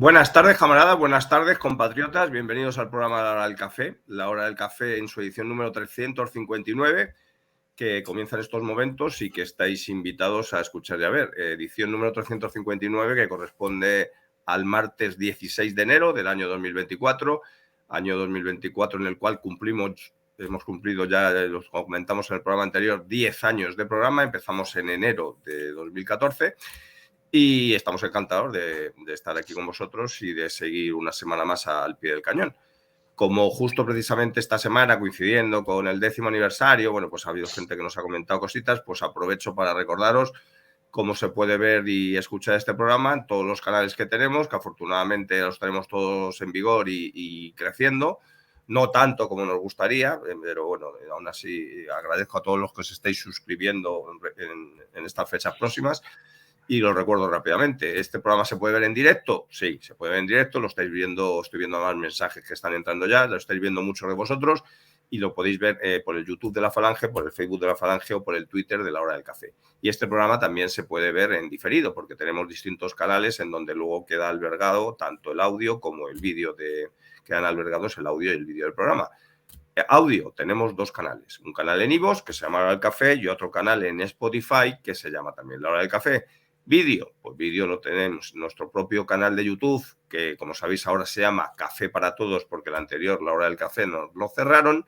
Buenas tardes, camaradas, buenas tardes, compatriotas. Bienvenidos al programa La Hora del Café. La Hora del Café en su edición número 359, que comienza en estos momentos y que estáis invitados a escuchar y a ver. Edición número 359, que corresponde al martes 16 de enero del año 2024, año 2024 en el cual hemos cumplido ya, los comentamos en el programa anterior, 10 años de programa. Empezamos en enero de 2014. Y estamos encantados de estar aquí con vosotros y de seguir una semana más al pie del cañón. Como justo precisamente esta semana, coincidiendo con el 10º aniversario, bueno, pues ha habido gente que nos ha comentado cositas, pues aprovecho para recordaros cómo se puede ver y escuchar este programa en todos los canales que tenemos, que afortunadamente los tenemos todos en vigor y creciendo. No tanto como nos gustaría, pero bueno, aún así agradezco a todos los que os estáis suscribiendo en estas fechas próximas. Y lo recuerdo rápidamente. ¿Este programa se puede ver en directo? Sí, se puede ver en directo. Lo estáis viendo, estoy viendo más mensajes que están entrando ya, lo estáis viendo muchos de vosotros y lo podéis ver por el YouTube de La Falange, por el Facebook de La Falange o por el Twitter de La Hora del Café. Y este programa también se puede ver en diferido porque tenemos distintos canales en donde luego queda albergado tanto el audio como el vídeo quedan albergados el audio y el vídeo del programa. Audio, tenemos dos canales. Un canal en iVoox que se llama La Hora del Café y otro canal en Spotify que se llama también La Hora del Café. Vídeo, pues vídeo lo tenemos en nuestro propio canal de YouTube, que como sabéis ahora se llama Café para Todos, porque el anterior, La Hora del Café, nos lo cerraron,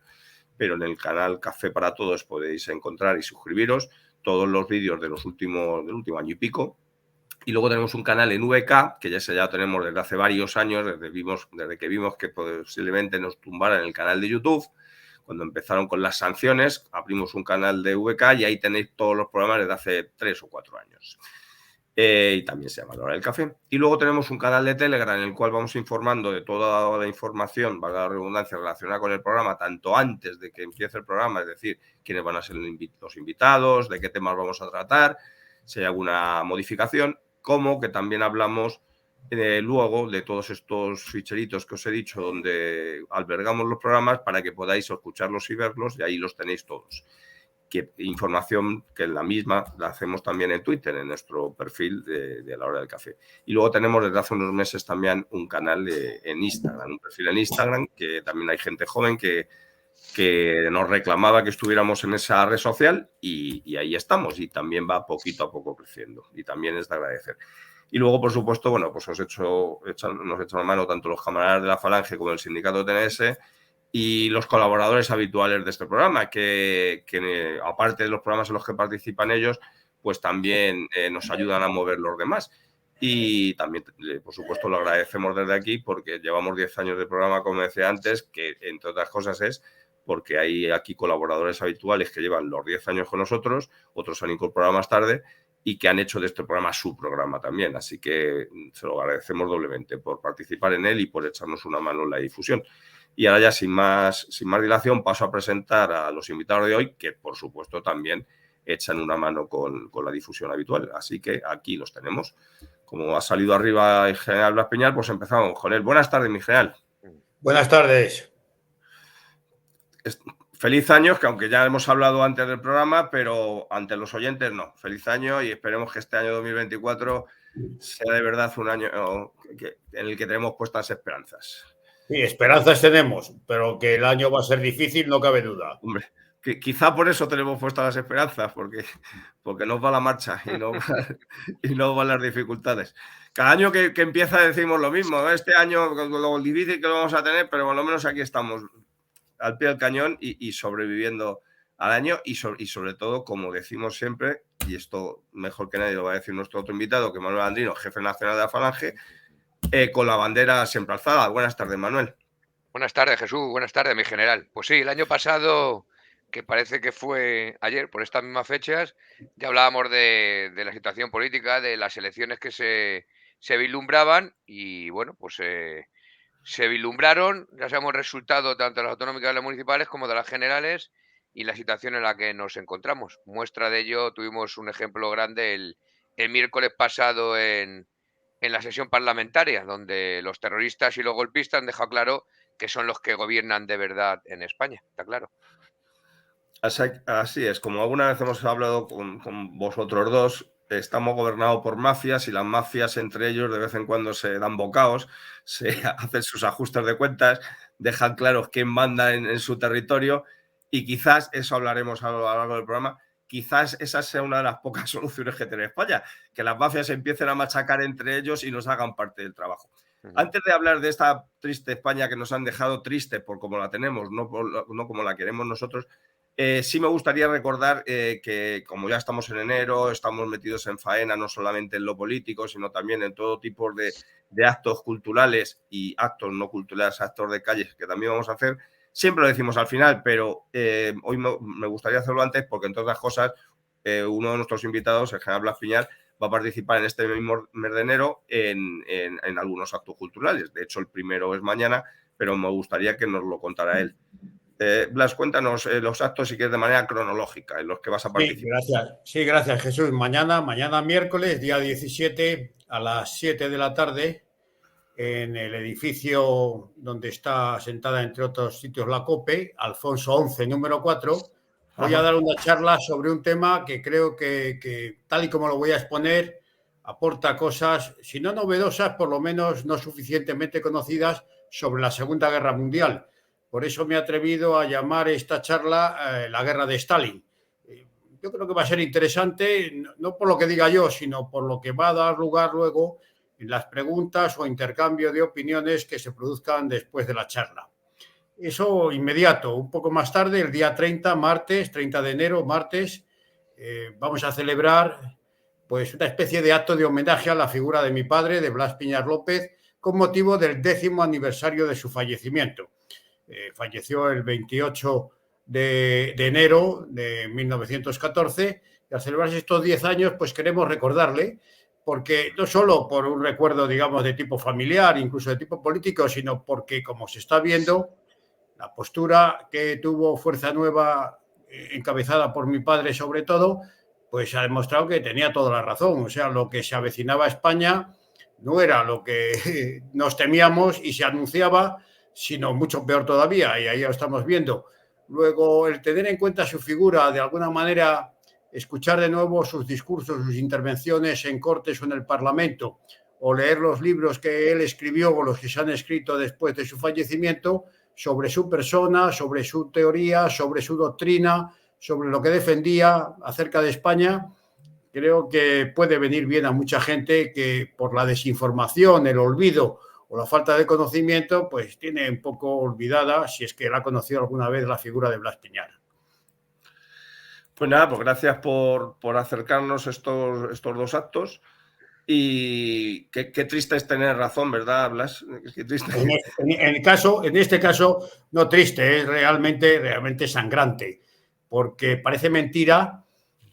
pero en el canal Café para Todos podéis encontrar y suscribiros todos los vídeos del último año y pico. Y luego tenemos un canal en VK, que ya tenemos desde hace varios años, desde que vimos que posiblemente nos tumbaran el canal de YouTube. Cuando empezaron con las sanciones, abrimos un canal de VK y ahí tenéis todos los programas desde hace 3 o 4 años. Y también se llama La Hora del Café. Y luego tenemos un canal de Telegram en el cual vamos informando de toda la información, valga la redundancia, relacionada con el programa, tanto antes de que empiece el programa, es decir, quiénes van a ser los invitados, de qué temas vamos a tratar, si hay alguna modificación, como que también hablamos luego de todos estos ficheritos que os he dicho, donde albergamos los programas para que podáis escucharlos y verlos, y ahí los tenéis todos. Información que la misma la hacemos también en Twitter, en nuestro perfil de La Hora del Café. Y luego tenemos desde hace unos meses también un canal en Instagram, un perfil en Instagram, que también hay gente joven que nos reclamaba que estuviéramos en esa red social y ahí estamos. Y también va poquito a poco creciendo y también es de agradecer. Y luego, por supuesto, bueno, pues nos echan la mano tanto los camaradas de la Falange como el sindicato TNS y los colaboradores habituales de este programa, que aparte de los programas en los que participan ellos, pues también nos ayudan a mover los demás. Y también, por supuesto, lo agradecemos desde aquí porque llevamos 10 años de programa, como decía antes, que entre otras cosas es porque hay aquí colaboradores habituales que llevan los 10 años con nosotros, otros se han incorporado más tarde y que han hecho de este programa su programa también. Así que se lo agradecemos doblemente por participar en él y por echarnos una mano en la difusión. Y ahora ya sin más dilación paso a presentar a los invitados de hoy, que por supuesto también echan una mano con la difusión habitual. Así que aquí los tenemos. Como ha salido arriba el general Blas Peñal, pues empezamos con él. Buenas tardes, mi general. Buenas tardes. Feliz año, que aunque ya hemos hablado antes del programa, pero ante los oyentes no. Feliz año y esperemos que este año 2024 sea de verdad un año en el que tenemos puestas esperanzas. Sí, esperanzas tenemos, pero que el año va a ser difícil, no cabe duda. Hombre, quizá por eso tenemos puestas las esperanzas, porque nos va la marcha y no van las dificultades. Cada año que empieza decimos lo mismo, ¿no? Este año lo difícil que lo vamos a tener, pero por lo menos aquí estamos al pie del cañón y sobreviviendo al año y sobre todo, como decimos siempre, y esto mejor que nadie lo va a decir nuestro otro invitado, que Manuel Andrino, jefe nacional de la Falange, con la bandera siempre alzada. Buenas tardes, Manuel. Buenas tardes, Jesús. Buenas tardes, mi general. Pues sí, el año pasado, que parece que fue ayer, por estas mismas fechas, ya hablábamos de la situación política, de las elecciones que se vislumbraban y, bueno, pues se vislumbraron, ya sabemos el resultado tanto de las autonómicas de las municipales como de las generales y la situación en la que nos encontramos. Muestra de ello, tuvimos un ejemplo grande el miércoles pasado en la sesión parlamentaria, donde los terroristas y los golpistas han dejado claro que son los que gobiernan de verdad en España, está claro. Así es, como alguna vez hemos hablado con vosotros dos, estamos gobernados por mafias y las mafias entre ellos de vez en cuando se dan bocaos, se hacen sus ajustes de cuentas, dejan claros quién manda en su territorio y quizás, eso hablaremos a lo largo del programa, quizás esa sea una de las pocas soluciones que tiene España, que las mafias empiecen a machacar entre ellos y nos hagan parte del trabajo. Antes de hablar de esta triste España que nos han dejado triste por cómo la tenemos, no como la queremos nosotros, sí me gustaría recordar que como ya estamos en enero, estamos metidos en faena no solamente en lo político, sino también en todo tipo de actos culturales y actos no culturales, actos de calles que también vamos a hacer. Siempre lo decimos al final, pero hoy me gustaría hacerlo antes porque, entre otras cosas, uno de nuestros invitados, el general Blas Piñar, va a participar en este mismo mes de enero en algunos actos culturales. De hecho, el primero es mañana, pero me gustaría que nos lo contara él. Blas, cuéntanos los actos, si quieres, de manera cronológica en los que vas a participar. Sí, gracias, Jesús. Mañana miércoles, día 17, a las 7 de la tarde, en el edificio donde está sentada, entre otros sitios, la COPE, Alfonso XI, número 4, voy a dar una charla sobre un tema que creo que, tal y como lo voy a exponer, aporta cosas, si no novedosas, por lo menos no suficientemente conocidas sobre la Segunda Guerra Mundial. Por eso me he atrevido a llamar esta charla la Guerra de Stalin. Yo creo que va a ser interesante, no por lo que diga yo, sino por lo que va a dar lugar luego en las preguntas o intercambio de opiniones que se produzcan después de la charla. Eso inmediato. Un poco más tarde, el día 30, martes, 30 de enero, martes, vamos a celebrar pues una especie de acto de homenaje a la figura de mi padre, de Blas Piñar López, con motivo del 10º aniversario de su fallecimiento. Falleció el 28 de enero de 1914 y al celebrarse estos 10 años, pues queremos recordarle, porque no solo por un recuerdo, digamos, de tipo familiar, incluso de tipo político, sino porque, como se está viendo, la postura que tuvo Fuerza Nueva, encabezada por mi padre sobre todo, pues ha demostrado que tenía toda la razón. O sea, lo que se avecinaba a España no era lo que nos temíamos y se anunciaba, sino mucho peor todavía, y ahí lo estamos viendo. Luego, el tener en cuenta su figura, de alguna manera, escuchar de nuevo sus discursos, sus intervenciones en Cortes o en el Parlamento, o leer los libros que él escribió o los que se han escrito después de su fallecimiento sobre su persona, sobre su teoría, sobre su doctrina, sobre lo que defendía acerca de España, creo que puede venir bien a mucha gente que por la desinformación, el olvido o la falta de conocimiento, pues tiene un poco olvidada, si es que la ha conocido alguna vez, la figura de Blas Piñar. Pues nada, pues gracias por acercarnos estos dos actos. Y qué triste es tener razón, ¿verdad, Blas? Qué triste. En este caso, no triste, es realmente sangrante, porque parece mentira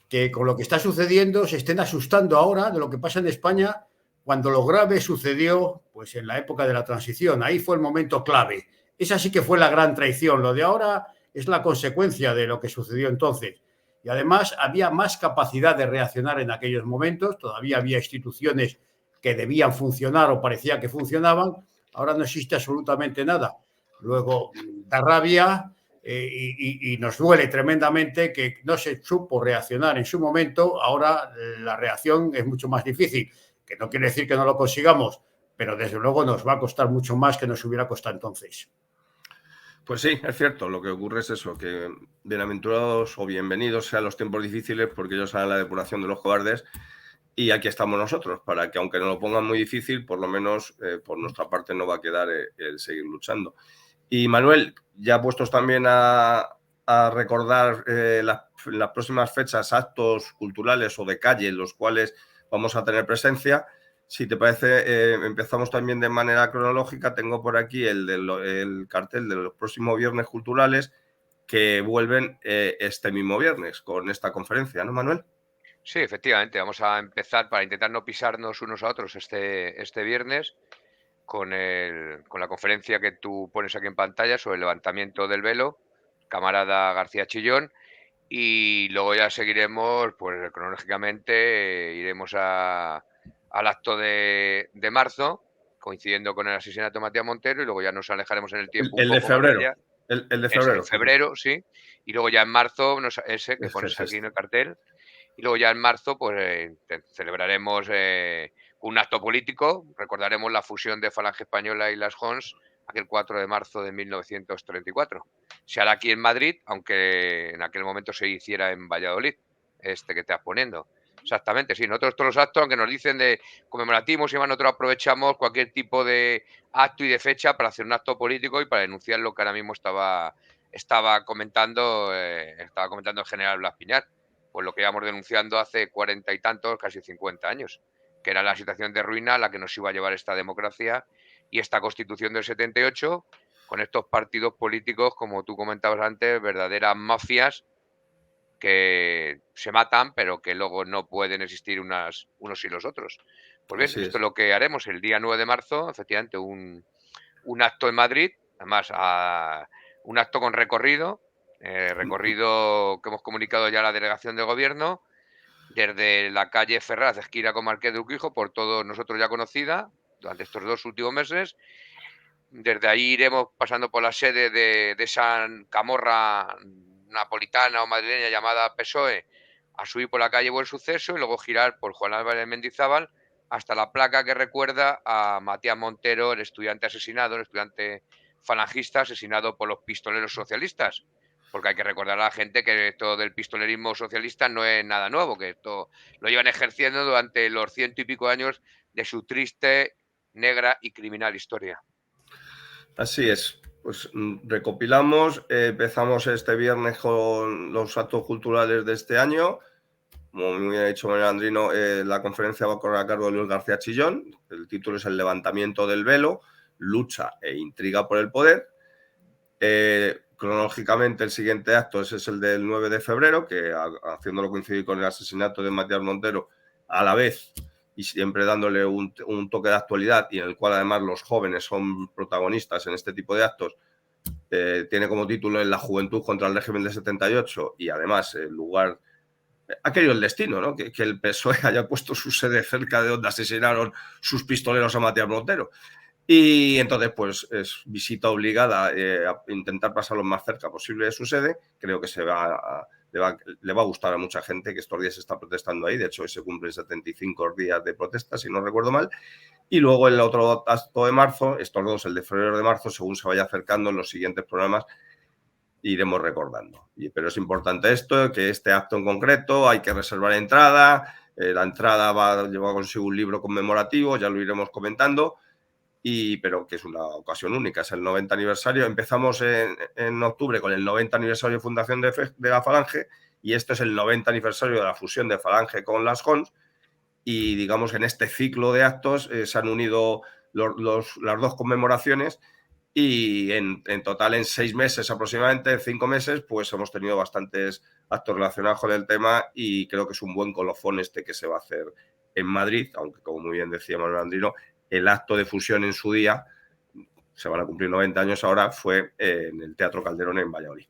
que con lo que está sucediendo se estén asustando ahora de lo que pasa en España, cuando lo grave sucedió pues en la época de la transición. Ahí fue el momento clave. Esa sí que fue la gran traición. Lo de ahora es la consecuencia de lo que sucedió entonces. Y además había más capacidad de reaccionar en aquellos momentos. Todavía había instituciones que debían funcionar o parecía que funcionaban. Ahora no existe absolutamente nada. Luego, da rabia y nos duele tremendamente que no se supo reaccionar en su momento. Ahora la reacción es mucho más difícil, que no quiere decir que no lo consigamos, pero desde luego nos va a costar mucho más que nos hubiera costado entonces. Pues sí, es cierto, lo que ocurre es eso, que bienaventurados o bienvenidos sean los tiempos difíciles porque ellos harán la depuración de los cobardes y aquí estamos nosotros, para que aunque nos lo pongan muy difícil, por lo menos por nuestra parte no va a quedar el seguir luchando. Y Manuel, ya puestos también a recordar las próximas fechas, actos culturales o de calle en los cuales vamos a tener presencia, si te parece, empezamos también de manera cronológica. Tengo por aquí el cartel de los próximos viernes culturales que vuelven este mismo viernes con esta conferencia, ¿no, Manuel? Sí, efectivamente. Vamos a empezar para intentar no pisarnos unos a otros este viernes con la conferencia que tú pones aquí en pantalla sobre el levantamiento del velo, camarada García Chillón. Y luego ya seguiremos, pues cronológicamente, iremos al acto de marzo, coincidiendo con el asesinato de Matías Montero, y luego ya nos alejaremos en el tiempo El un de poco para febrero. allá. El de febrero. En febrero, sí. Y luego ya en marzo, ese que pones aquí en el cartel. Y luego ya en marzo pues celebraremos un acto político, recordaremos la fusión de Falange Española y las Jons aquel 4 de marzo de 1934. Se hará aquí en Madrid, aunque en aquel momento se hiciera en Valladolid, este que estás poniendo. Exactamente, sí. Nosotros todos los actos, aunque nos dicen de conmemorativos y demás, nosotros aprovechamos cualquier tipo de acto y de fecha para hacer un acto político y para denunciar lo que ahora mismo estaba comentando el general Blas Piñar, pues lo que íbamos denunciando hace 40 y tantos, casi 50 años, que era la situación de ruina a la que nos iba a llevar esta democracia y esta Constitución del 78, con estos partidos políticos, como tú comentabas antes, verdaderas mafias que se matan, pero que luego no pueden existir unos sin los otros. Pues bien, Así esto es. es lo que haremos el día 9 de marzo, efectivamente, un acto en Madrid, además un acto con recorrido, recorrido que hemos comunicado ya a la delegación de gobierno, desde la calle Ferraz, esquina con Marqués de Urquijo, por todos nosotros ya conocida, durante estos 2 últimos meses. Desde ahí iremos pasando por la sede de San Camorra napolitana o madrileña llamada PSOE, a subir por la calle Buen Suceso y luego girar por Juan Álvarez Mendizábal hasta la placa que recuerda a Matías Montero, el estudiante asesinado, el estudiante falangista asesinado por los pistoleros socialistas. Porque hay que recordar a la gente que esto del pistolerismo socialista no es nada nuevo, que esto lo llevan ejerciendo durante los 100 y pico años de su triste, negra y criminal historia. Así es. Pues recopilamos, empezamos este viernes con los actos culturales de este año. Como me ha dicho Manuel Andrino, la conferencia va a correr a cargo de Luis García Chillón. El título es El levantamiento del velo, lucha e intriga por el poder. Cronológicamente el siguiente acto es el del 9 de febrero, que haciéndolo coincidir con el asesinato de Matías Montero, a la vez y siempre dándole un toque de actualidad y en el cual además los jóvenes son protagonistas en este tipo de actos, tiene como título En la juventud contra el régimen del 78 y además el lugar, ha querido el destino, ¿no? Que el PSOE haya puesto su sede cerca de donde asesinaron sus pistoleros a Matías Montero. Y entonces, pues es visita obligada a intentar pasar lo más cerca posible de su sede. Creo que le va a gustar a mucha gente, que estos días se está protestando ahí. De hecho, hoy se cumplen 75 días de protesta, si no recuerdo mal. Y luego el otro acto de marzo, estos dos, el de febrero de marzo, según se vaya acercando en los siguientes programas, iremos recordando. Pero es importante esto, que este acto en concreto hay que reservar entrada. La entrada va a llevar consigo un libro conmemorativo, ya lo iremos comentando. Pero que es una ocasión única, es el 90 aniversario. Empezamos en octubre con el 90 aniversario de fundación de la Falange y este es el 90 aniversario de la fusión de Falange con las Jons y digamos en este ciclo de actos se han unido las dos conmemoraciones y en total en 6 meses aproximadamente, en 5 meses, pues hemos tenido bastantes actos relacionados con el tema y creo que es un buen colofón este que se va a hacer en Madrid, aunque como muy bien decía Manuel Andrino, el acto de fusión en su día, se van a cumplir 90 años ahora, fue en el Teatro Calderón en Valladolid.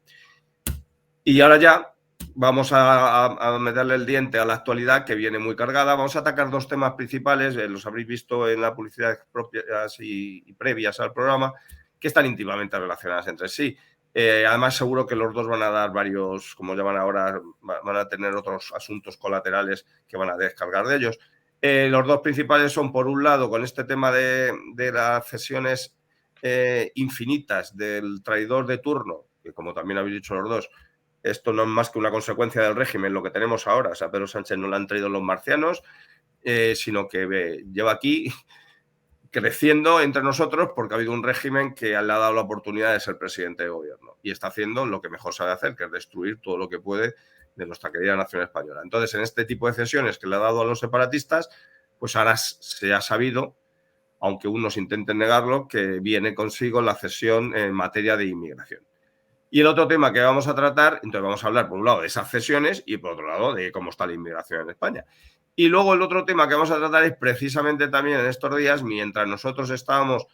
Y ahora ya vamos a meterle el diente a la actualidad, que viene muy cargada. Vamos a atacar dos temas principales, los habréis visto en la publicidad propias y previas al programa, que están íntimamente relacionadas entre sí. Además, seguro que los dos van a dar varios, como llaman ahora, van a tener otros asuntos colaterales que van a descargar de ellos. Los dos principales son, por un lado, con este tema de las cesiones infinitas del traidor de turno, que como también habéis dicho los dos, esto no es más que una consecuencia del régimen, lo que tenemos ahora. O sea, Pedro Sánchez no lo han traído los marcianos, sino que lleva aquí creciendo entre nosotros porque ha habido un régimen que le ha dado la oportunidad de ser presidente de gobierno y está haciendo lo que mejor sabe hacer, que es destruir todo lo que puede de nuestra querida nación española. Entonces, en este tipo de cesiones que le ha dado a los separatistas, pues ahora se ha sabido, aunque unos intenten negarlo, que viene consigo la cesión en materia de inmigración. Y el otro tema que vamos a tratar, entonces vamos a hablar por un lado de esas cesiones y por otro lado de cómo está la inmigración en España. Y luego el otro tema que vamos a tratar es precisamente también en estos días, mientras nosotros estábamos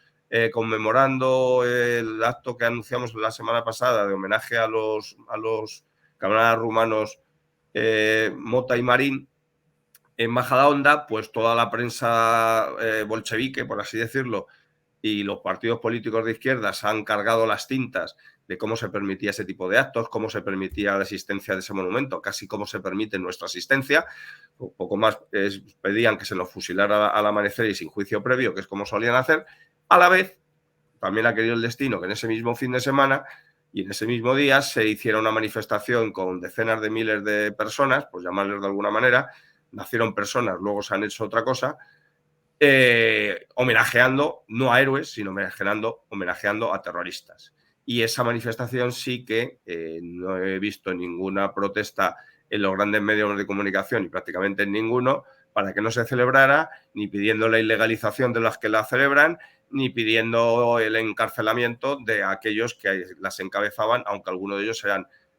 conmemorando el acto que anunciamos la semana pasada de homenaje a los camaradas rumanos Mota y Marín, en Majadahonda, pues toda la prensa bolchevique, por así decirlo, y los partidos políticos de izquierdas han cargado las tintas de cómo se permitía ese tipo de actos, cómo se permitía la existencia de ese monumento, casi cómo se permite nuestra asistencia. Un poco más pedían que se nos fusilara al amanecer y sin juicio previo, que es como solían hacer. A la vez, también ha querido el destino que en ese mismo fin de semana y en ese mismo día se hiciera una manifestación con decenas de miles de personas, pues llamarles de alguna manera, nacieron personas, luego se han hecho otra cosa, homenajeando no a héroes, sino homenajeando a terroristas. Y esa manifestación sí que no he visto ninguna protesta en los grandes medios de comunicación y prácticamente en ninguno para que no se celebrara, ni pidiendo la ilegalización de las que la celebran, ni pidiendo el encarcelamiento de aquellos que las encabezaban, aunque algunos de ellos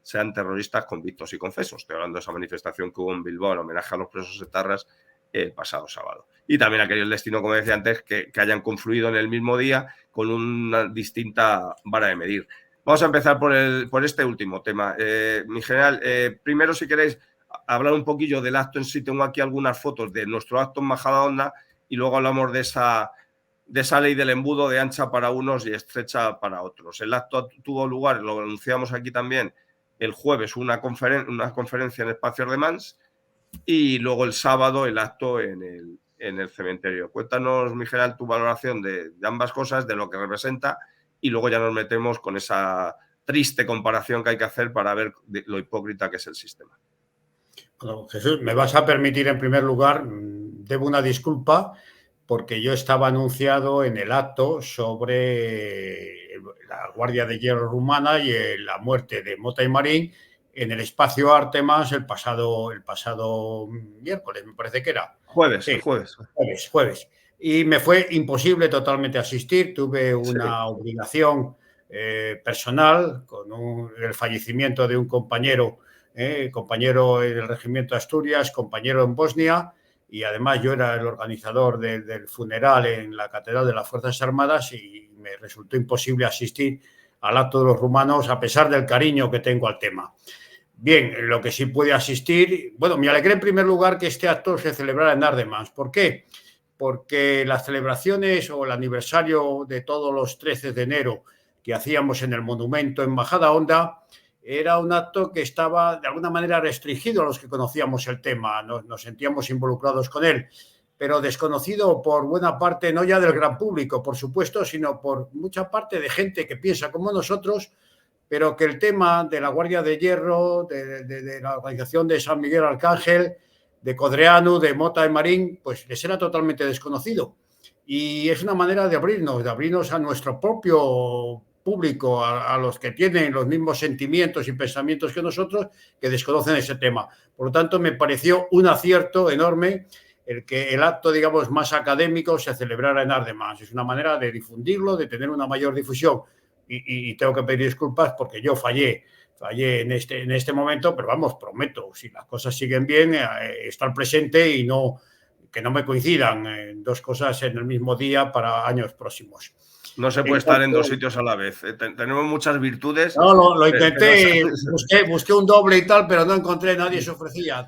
sean terroristas convictos y confesos. Estoy hablando de esa manifestación que hubo en Bilbao en homenaje a los presos etarras el pasado sábado. Y también ha querido el destino, como decía antes, que hayan confluido en el mismo día con una distinta vara de medir. Vamos a empezar por este último tema. Mi general, primero, si queréis, hablar un poquillo del acto en sí. Tengo aquí algunas fotos de nuestro acto en Majadahonda y luego hablamos de esa ley del embudo de ancha para unos y estrecha para otros. El acto tuvo lugar, lo anunciamos aquí también, el jueves, una conferencia en Espacios de Mans, y luego el sábado el acto en el cementerio. Cuéntanos, mi general, tu valoración de ambas cosas, de lo que representa, y luego ya nos metemos con esa triste comparación que hay que hacer para ver lo hipócrita que es el sistema. Bueno, Jesús, me vas a permitir, en primer lugar, debo una disculpa, porque yo estaba anunciado en el acto sobre la Guardia de Hierro rumana y la muerte de Mota y Marín en el espacio Artemas el pasado miércoles, me parece que era. Jueves. Y me fue imposible totalmente asistir. Tuve una obligación personal con el fallecimiento de un compañero en el Regimiento de Asturias, compañero en Bosnia, y además yo era el organizador del funeral en la Catedral de las Fuerzas Armadas y me resultó imposible asistir al acto de los rumanos a pesar del cariño que tengo al tema. Bien, lo que sí pude asistir, bueno, me alegré en primer lugar que este acto se celebrara en Ardemans. ¿Por qué? Porque las celebraciones o el aniversario de todos los 13 de enero que hacíamos en el monumento en Majadahonda era un acto que estaba de alguna manera restringido a los que conocíamos el tema, nos sentíamos involucrados con él, pero desconocido por buena parte, no ya del gran público, por supuesto, sino por mucha parte de gente que piensa como nosotros, pero que el tema de la Guardia de Hierro, de la organización de San Miguel Arcángel, de Codreanu, de Mota y Marín, pues les era totalmente desconocido. Y es una manera de abrirnos a nuestro propio público, a los que tienen los mismos sentimientos y pensamientos que nosotros, que desconocen ese tema. Por lo tanto, me pareció un acierto enorme el que el acto, digamos, más académico se celebrara en Ardemans. Es una manera de difundirlo, de tener una mayor difusión. Y tengo que pedir disculpas porque yo fallé en este momento, pero vamos, prometo, si las cosas siguen bien, estar presente y que no me coincidan dos cosas en el mismo día para años próximos. No se puede estar en dos sitios a la vez. Tenemos muchas virtudes. No, lo intenté, busqué un doble y tal, pero no encontré, nadie se ofrecía.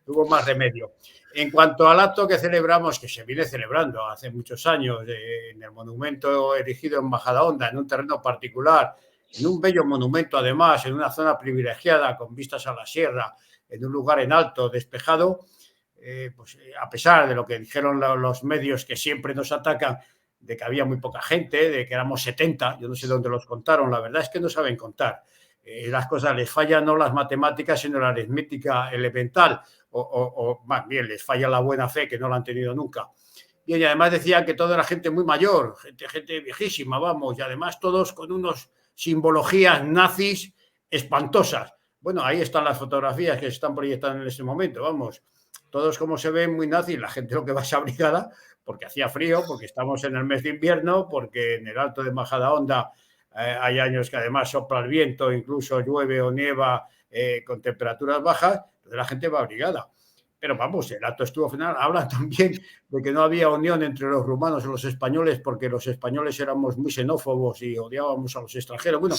Tuvo más remedio. En cuanto al acto que celebramos, que se viene celebrando hace muchos años en el monumento erigido en Majadahonda, en un terreno particular, en un bello monumento además, en una zona privilegiada con vistas a la sierra, en un lugar en alto, despejado, pues a pesar de lo que dijeron los medios que siempre nos atacan, de que había muy poca gente, de que éramos 70, yo no sé dónde los contaron, la verdad es que no saben contar. Las cosas les fallan no las matemáticas, sino la aritmética elemental, o más bien les falla la buena fe, que no la han tenido nunca. Bien, y además decían que toda era gente muy mayor, gente viejísima, vamos, y además todos con unos simbologías nazis espantosas. Bueno, ahí están las fotografías que se están proyectando en ese momento, vamos, todos como se ven muy nazis, la gente lo que va a esa brigada, porque hacía frío, porque estamos en el mes de invierno, porque en el Alto de Majadahonda hay años que además sopla el viento, incluso llueve o nieva con temperaturas bajas, entonces la gente va abrigada. Pero vamos, el acto estuvo final. Hablan también de que no había unión entre los rumanos y los españoles porque los españoles éramos muy xenófobos y odiábamos a los extranjeros. Bueno,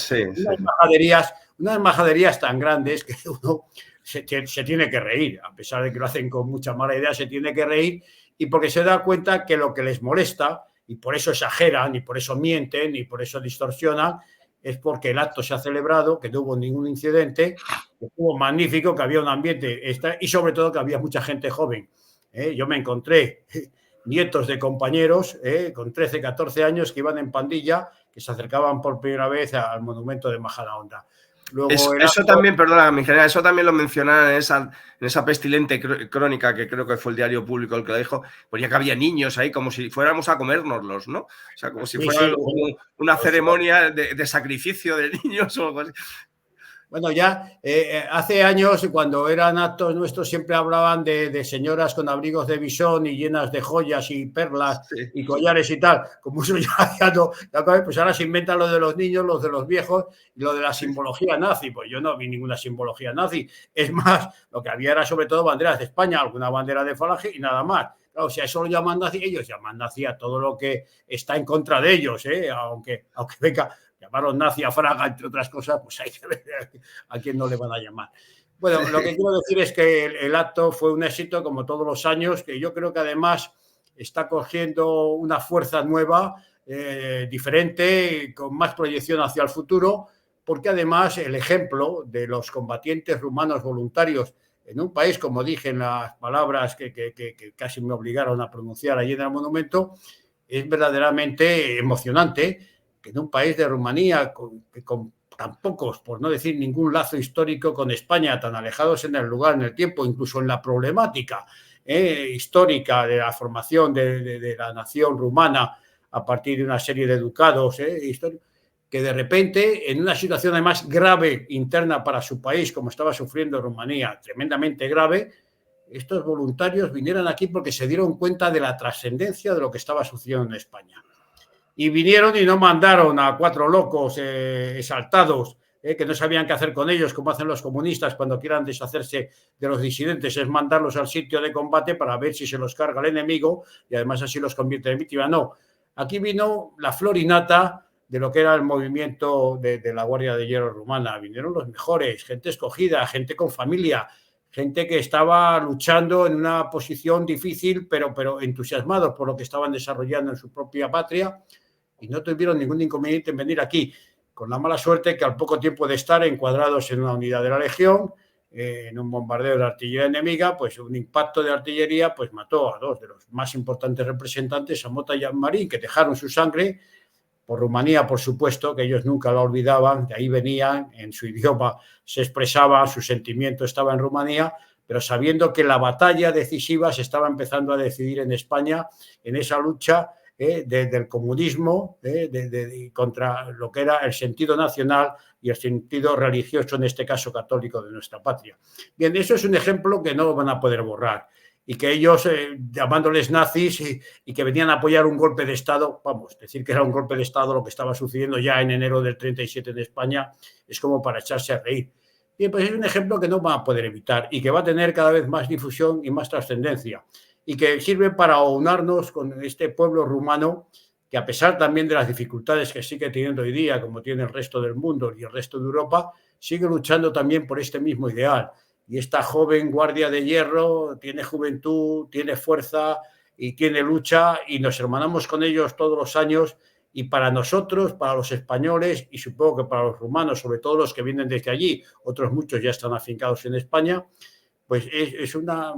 unas majaderías tan grandes que uno se tiene que reír, a pesar de que lo hacen con mucha mala idea, se tiene que reír, y porque se da cuenta que lo que les molesta y por eso exageran, y por eso mienten, y por eso distorsionan, es porque el acto se ha celebrado, que no hubo ningún incidente, que estuvo magnífico, que había un ambiente y sobre todo que había mucha gente joven. Yo me encontré nietos de compañeros con 13, 14 años que iban en pandilla, que se acercaban por primera vez al monumento de Majadahonda. Luego eso también, perdona, mi general, eso también lo mencionaron en esa pestilente crónica, que creo que fue el Diario Público el que lo dijo, pues ya que había niños ahí, como si fuéramos a comérnoslos, ¿no? O sea, como si fuera una ceremonia de sacrificio de niños o algo así. Bueno, ya hace años, cuando eran actos nuestros, siempre hablaban de señoras con abrigos de visón y llenas de joyas y perlas y collares y tal. Como eso ya no, pues ahora se inventan lo de los niños, los de los viejos y lo de la simbología nazi. Pues yo no vi ninguna simbología nazi. Es más, lo que había era sobre todo banderas de España, alguna bandera de Falange y nada más. Claro, o sea, eso lo llaman nazi, ellos llaman nazi a todo lo que está en contra de ellos, aunque venga. Llamaron nazi a Fraga, entre otras cosas, pues hay que ver a quién no le van a llamar. Bueno, lo que quiero decir es que el acto fue un éxito, como todos los años, que yo creo que además está cogiendo una fuerza nueva, diferente, con más proyección hacia el futuro, porque además el ejemplo de los combatientes rumanos voluntarios en un país, como dije en las palabras que casi me obligaron a pronunciar allí en el monumento, es verdaderamente emocionante, que en un país de Rumanía con tan pocos, por no decir ningún lazo histórico con España, tan alejados en el lugar, en el tiempo, incluso en la problemática histórica de la formación de la nación rumana a partir de una serie de ducados históricos, que de repente, en una situación además grave interna para su país, como estaba sufriendo Rumanía, tremendamente grave, estos voluntarios vinieron aquí porque se dieron cuenta de la trascendencia de lo que estaba sucediendo en España. Y vinieron y no mandaron a 4 locos exaltados que no sabían qué hacer con ellos, como hacen los comunistas cuando quieran deshacerse de los disidentes, es mandarlos al sitio de combate para ver si se los carga el enemigo y además así los convierte en víctima. No, aquí vino la flor y nata de lo que era el movimiento de la Guardia de Hierro rumana. Vinieron los mejores, gente escogida, gente con familia, gente que estaba luchando en una posición difícil, pero entusiasmados por lo que estaban desarrollando en su propia patria, y no tuvieron ningún inconveniente en venir aquí, con la mala suerte que al poco tiempo de estar encuadrados en una unidad de la Legión, en un bombardeo de artillería enemiga, pues un impacto de artillería pues mató a 2 de los más importantes representantes, a Mota y a Marín, que dejaron su sangre por Rumanía, por supuesto, que ellos nunca la olvidaban, de ahí venían, en su idioma se expresaba, su sentimiento estaba en Rumanía, pero sabiendo que la batalla decisiva se estaba empezando a decidir en España, en esa lucha del comunismo contra lo que era el sentido nacional y el sentido religioso, en este caso católico, de nuestra patria. Bien, eso es un ejemplo que no van a poder borrar, y que ellos, llamándoles nazis y que venían a apoyar un golpe de Estado, vamos, decir que era un golpe de Estado lo que estaba sucediendo ya en enero del 37 en España, es como para echarse a reír. Bien, pues es un ejemplo que no van a poder evitar y que va a tener cada vez más difusión y más trascendencia, y que sirve para aunarnos con este pueblo rumano que, a pesar también de las dificultades que sigue teniendo hoy día, como tiene el resto del mundo y el resto de Europa, sigue luchando también por este mismo ideal. Y esta joven Guardia de Hierro tiene juventud, tiene fuerza y tiene lucha, y nos hermanamos con ellos todos los años. Y para nosotros, para los españoles y supongo que para los rumanos, sobre todo los que vienen desde allí, otros muchos ya están afincados en España, pues es una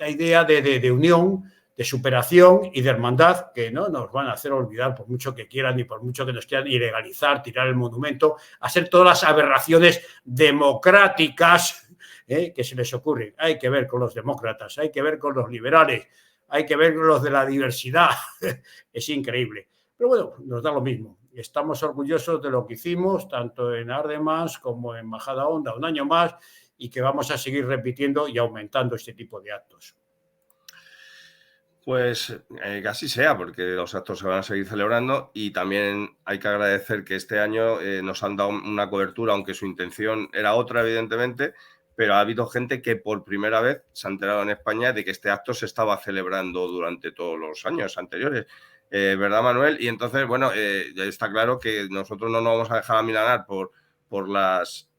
idea de unión, de superación y de hermandad que no nos van a hacer olvidar, por mucho que quieran y por mucho que nos quieran ilegalizar, tirar el monumento, hacer todas las aberraciones democráticas que se les ocurren. Hay que ver con los demócratas, hay que ver con los liberales, hay que ver con los de la diversidad. Es increíble. Pero bueno, nos da lo mismo. Estamos orgullosos de lo que hicimos, tanto en Ardemans como en Majadahonda, un año más, y que vamos a seguir repitiendo y aumentando este tipo de actos. Pues que así sea, porque los actos se van a seguir celebrando, y también hay que agradecer que este año nos han dado una cobertura, aunque su intención era otra, evidentemente, pero ha habido gente que por primera vez se ha enterado en España de que este acto se estaba celebrando durante todos los años anteriores. ¿Verdad, Manuel? Y entonces, bueno, ya está claro que nosotros no nos vamos a dejar amilanar por las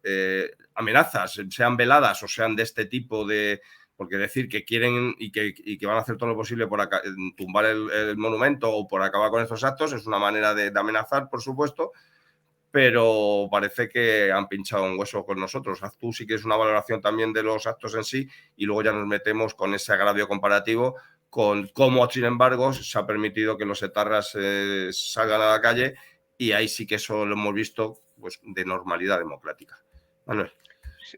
amenazas, sean veladas o sean de este tipo de porque decir que quieren y que van a hacer todo lo posible por tumbar el monumento o por acabar con estos actos es una manera de amenazar, por supuesto, pero parece que han pinchado un hueso con nosotros. Haz tú sí que es una valoración también de los actos en sí y luego ya nos metemos con ese agravio comparativo con cómo, sin embargo, se ha permitido que los etarras salgan a la calle y ahí sí que eso lo hemos visto pues, de normalidad democrática. Manuel.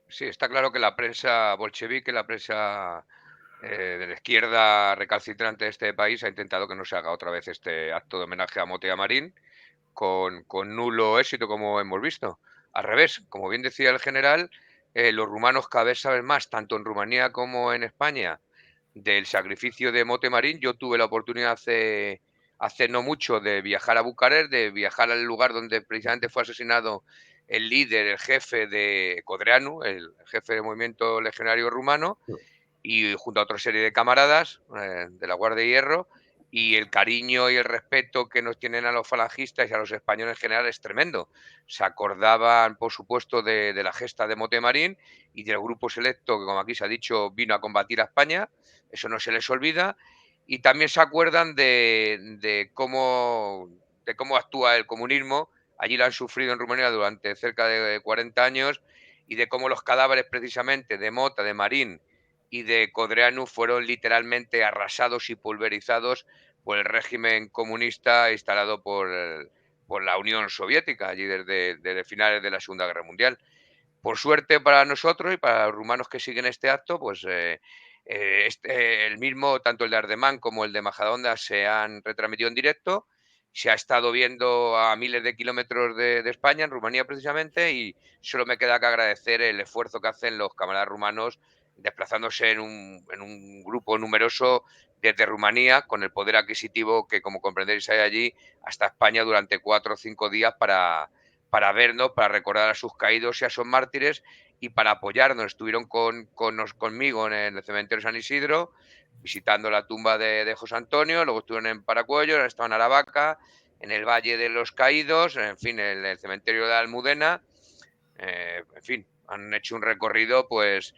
Sí, está claro que la prensa bolchevique, la prensa de la izquierda recalcitrante de este país ha intentado que no se haga otra vez este acto de homenaje a Mote y a Marín con nulo éxito, como hemos visto. Al revés, como bien decía el general, los rumanos cada vez saben más, tanto en Rumanía como en España, del sacrificio de Mote Marín. Yo tuve la oportunidad hace no mucho de viajar a Bucarest, de viajar al lugar donde precisamente fue asesinado el líder, el jefe de Codreanu, el jefe del movimiento legionario rumano, y junto a otra serie de camaradas de la Guardia de Hierro, y el cariño y el respeto que nos tienen a los falangistas y a los españoles en general es tremendo. Se acordaban, por supuesto, de la gesta de Mote Marín y del grupo selecto que, como aquí se ha dicho, vino a combatir a España. Eso no se les olvida. Y también se acuerdan de cómo actúa el comunismo. Allí lo han sufrido en Rumanía durante cerca de 40 años y de cómo los cadáveres precisamente de Mota, de Marín y de Codreanu fueron literalmente arrasados y pulverizados por el régimen comunista instalado por la Unión Soviética, allí desde finales de la Segunda Guerra Mundial. Por suerte para nosotros y para los rumanos que siguen este acto, pues el mismo, tanto el de Ardemán como el de Majadahonda, se han retransmitido en directo. Se ha estado viendo a miles de kilómetros de España, en Rumanía precisamente, y solo me queda que agradecer el esfuerzo que hacen los camaradas rumanos desplazándose en un grupo numeroso desde Rumanía, con el poder adquisitivo que, como comprenderéis, hay allí, hasta España durante 4 o 5 días para vernos, para recordar a sus caídos y a sus mártires y para apoyarnos. Estuvieron conmigo en el cementerio San Isidro, visitando la tumba de José Antonio, luego estuvieron en Paracuello, estaban en Aravaca, en el Valle de los Caídos, en fin, en el cementerio de Almudena, en fin, han hecho un recorrido pues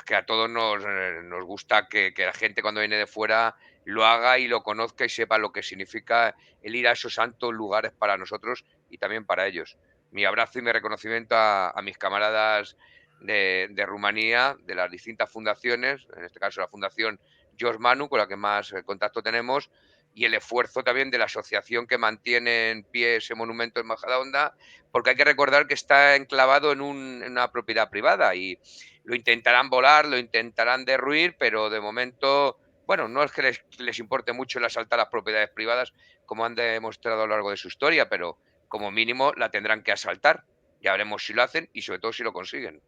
que a todos nos gusta que la gente cuando viene de fuera lo haga y lo conozca y sepa lo que significa el ir a esos santos lugares para nosotros y también para ellos. Mi abrazo y mi reconocimiento a mis camaradas de Rumanía, de las distintas fundaciones, en este caso la Fundación George Manu, con la que más contacto tenemos, y el esfuerzo también de la asociación que mantiene en pie ese monumento en Majadahonda, porque hay que recordar que está enclavado en una propiedad privada y lo intentarán volar, lo intentarán derruir, pero de momento, bueno, no es que les importe mucho el asaltar las propiedades privadas, como han demostrado a lo largo de su historia, pero como mínimo la tendrán que asaltar. Ya veremos si lo hacen y sobre todo si lo consiguen.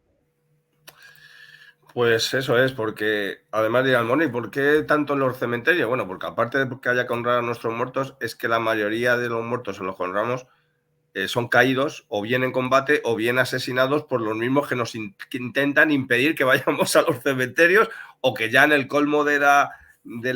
Pues eso es, porque además dirán, bueno, ¿y por qué tanto en los cementerios? Bueno, porque aparte de que haya que honrar a nuestros muertos, es que la mayoría de los muertos en los que honramos son caídos o bien en combate o bien asesinados por los mismos que nos que intentan impedir que vayamos a los cementerios o que ya en el colmo de la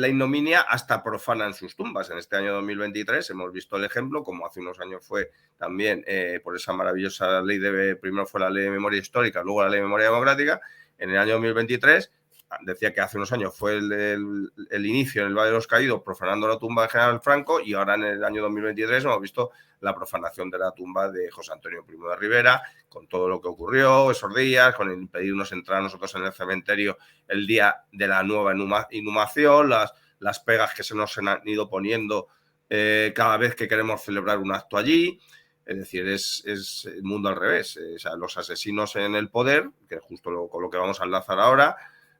ignominia hasta profanan sus tumbas. En este año 2023 hemos visto el ejemplo, como hace unos años fue también por esa maravillosa ley primero fue la ley de memoria histórica, luego la ley de memoria democrática. En el año 2023, decía que hace unos años fue el inicio en el Valle de los Caídos profanando la tumba de General Franco y ahora en el año 2023 hemos visto la profanación de la tumba de José Antonio I de Rivera, con todo lo que ocurrió esos días, con el impedirnos entrar a nosotros en el cementerio el día de la nueva inhumación, las pegas que se nos han ido poniendo cada vez que queremos celebrar un acto allí. Es decir, es el mundo al revés. O sea, los asesinos en el poder, que es justo con lo que vamos a enlazar ahora,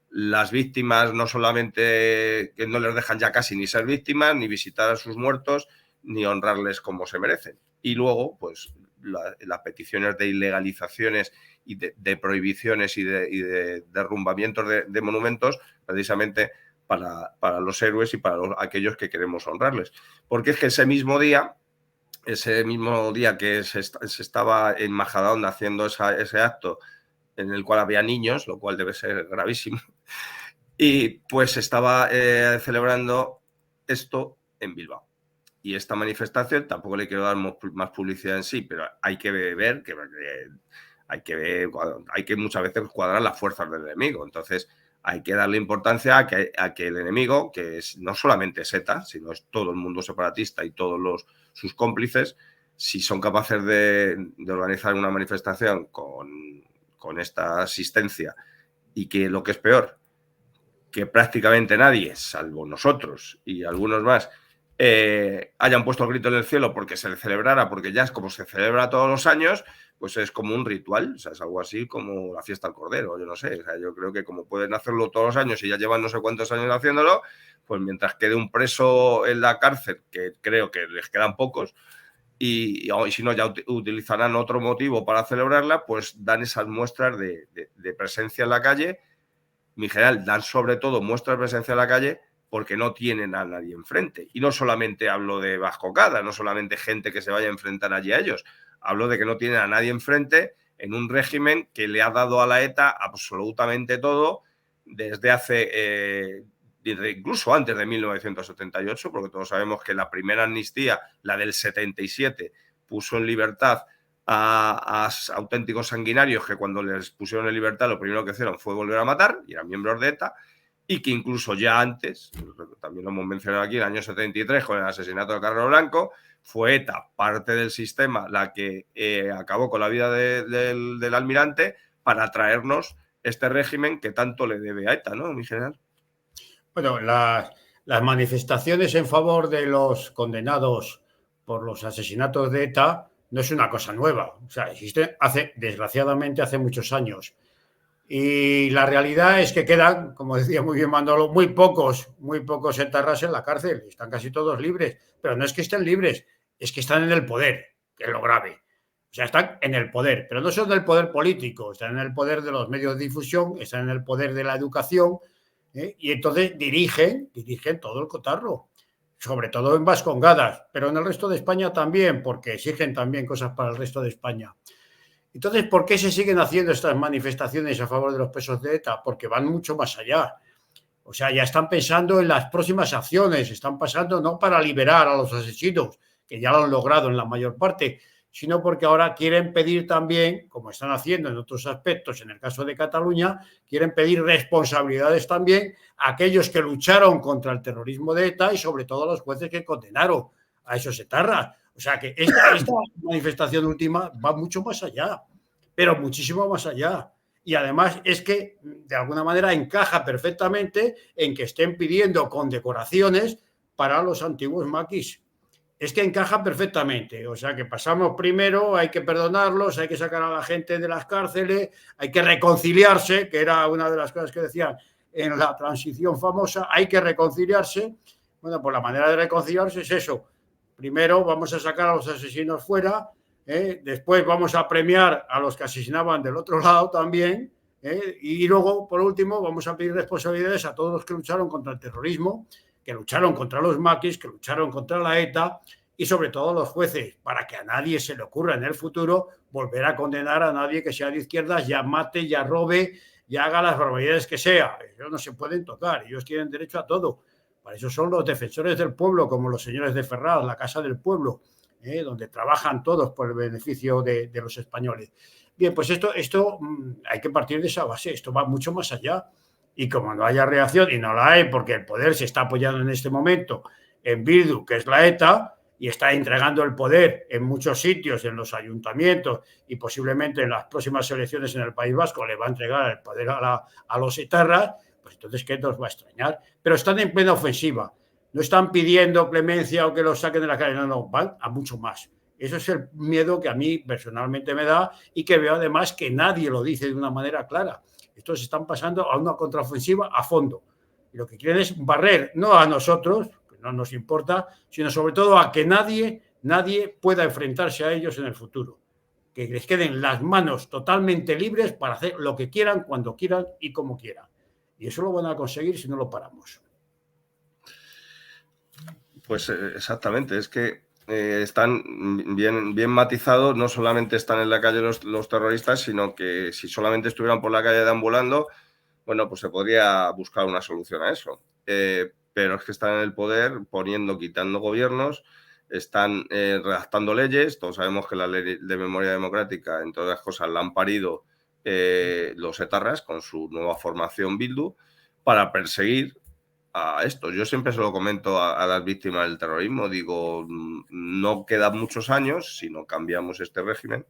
las víctimas no solamente que no les dejan ya casi ni ser víctimas, ni visitar a sus muertos, ni honrarles como se merecen. Y luego, pues, las peticiones de ilegalizaciones y de prohibiciones y de derrumbamientos de monumentos, precisamente para los héroes y para aquellos que queremos honrarles. Porque es que ese mismo día que se estaba en Majadahonda haciendo ese acto en el cual había niños, lo cual debe ser gravísimo, y pues estaba celebrando esto en Bilbao. Y esta manifestación, tampoco le quiero dar más publicidad en sí, pero hay que ver, hay que muchas veces cuadrar las fuerzas del enemigo. Entonces, hay que darle importancia a que el enemigo, que es no solamente es ETA, sino es todo el mundo separatista y todos sus cómplices, si son capaces de organizar una manifestación con esta asistencia y que lo que es peor, que prácticamente nadie, salvo nosotros y algunos más, hayan puesto el grito en el cielo porque se le celebrara, porque ya es como se celebra todos los años, pues es como un ritual, o sea, es algo así como la fiesta del Cordero, yo no sé, o sea, yo creo que como pueden hacerlo todos los años y ya llevan no sé cuántos años haciéndolo, pues mientras quede un preso en la cárcel, que creo que les quedan pocos, y si no ya utilizarán otro motivo para celebrarla, pues dan esas muestras de presencia en la calle. Mi general, dan sobre todo muestras de presencia en la calle porque no tienen a nadie enfrente. Y no solamente hablo de Vascocada, no solamente gente que se vaya a enfrentar allí a ellos, hablo de que no tienen a nadie enfrente en un régimen que le ha dado a la ETA absolutamente todo desde hace, incluso antes de 1978, porque todos sabemos que la primera amnistía, la del 77, puso en libertad a auténticos sanguinarios que cuando les pusieron en libertad lo primero que hicieron fue volver a matar, y eran miembros de ETA, y que incluso ya antes, también lo hemos mencionado aquí, en el año 73 con el asesinato de Carrero Blanco, fue ETA, parte del sistema, la que acabó con la vida del almirante para traernos este régimen que tanto le debe a ETA, ¿no, mi general? Bueno, las manifestaciones en favor de los condenados por los asesinatos de ETA no es una cosa nueva. O sea, existe desgraciadamente, hace muchos años. Y la realidad es que quedan, como decía muy bien Manolo, muy pocos etarras en la cárcel. Están casi todos libres. Pero no es que estén libres, es que están en el poder, que es lo grave. O sea, están en el poder, pero no son del poder político, están en el poder de los medios de difusión, están en el poder de la educación, y entonces dirigen todo el cotarro, sobre todo en Vascongadas, pero en el resto de España también, porque exigen también cosas para el resto de España. Entonces, ¿por qué se siguen haciendo estas manifestaciones a favor de los presos de ETA? Porque van mucho más allá. O sea, ya están pensando en las próximas acciones, están pasando no para liberar a los asesinos, que ya lo han logrado en la mayor parte, sino porque ahora quieren pedir también, como están haciendo en otros aspectos, en el caso de Cataluña, quieren pedir responsabilidades también a aquellos que lucharon contra el terrorismo de ETA y sobre todo a los jueces que condenaron a esos etarras. O sea que esta manifestación última va mucho más allá, pero muchísimo más allá. Y además es que de alguna manera encaja perfectamente en que estén pidiendo condecoraciones para los antiguos maquis. Es que encaja perfectamente. O sea que pasamos primero, hay que perdonarlos, hay que sacar a la gente de las cárceles, hay que reconciliarse, que era una de las cosas que decían en la transición famosa, hay que reconciliarse. Bueno, pues la manera de reconciliarse es eso. Primero vamos a sacar a los asesinos fuera, después vamos a premiar a los que asesinaban del otro lado también, y luego, por último, vamos a pedir responsabilidades a todos los que lucharon contra el terrorismo, que lucharon contra los maquis, que lucharon contra la ETA y sobre todo los jueces, para que a nadie se le ocurra en el futuro volver a condenar a nadie que sea de izquierdas, ya mate, ya robe, ya haga las barbaridades que sea. Ellos no se pueden tocar, ellos tienen derecho a todo. Para eso son los defensores del pueblo, como los señores de Ferraz, la Casa del Pueblo, donde trabajan todos por el beneficio de los españoles. Bien, pues esto hay que partir de esa base, esto va mucho más allá. Y como no haya reacción, y no la hay porque el poder se está apoyando en este momento en Bildu, que es la ETA, y está entregando el poder en muchos sitios, en los ayuntamientos y posiblemente en las próximas elecciones en el País Vasco le va a entregar el poder a los etarras, pues entonces, ¿qué nos va a extrañar? Pero están en plena ofensiva. No están pidiendo clemencia o que los saquen de la calle, no, van a mucho más. Eso es el miedo que a mí personalmente me da y que veo además que nadie lo dice de una manera clara. Estos están pasando a una contraofensiva a fondo. Y lo que quieren es barrer, no a nosotros, que no nos importa, sino sobre todo a que nadie pueda enfrentarse a ellos en el futuro. Que les queden las manos totalmente libres para hacer lo que quieran, cuando quieran y como quieran. Y eso lo van a conseguir si no lo paramos. Pues exactamente, es que están bien matizados, no solamente están en la calle los terroristas, sino que si solamente estuvieran por la calle deambulando, bueno, pues se podría buscar una solución a eso. Pero es que están en el poder quitando gobiernos, están redactando leyes. Todos sabemos que la ley de memoria democrática, entre otras cosas, la han parido los etarras con su nueva formación Bildu para perseguir a esto. Yo siempre se lo comento a las víctimas del terrorismo, digo, no quedan muchos años si no cambiamos este régimen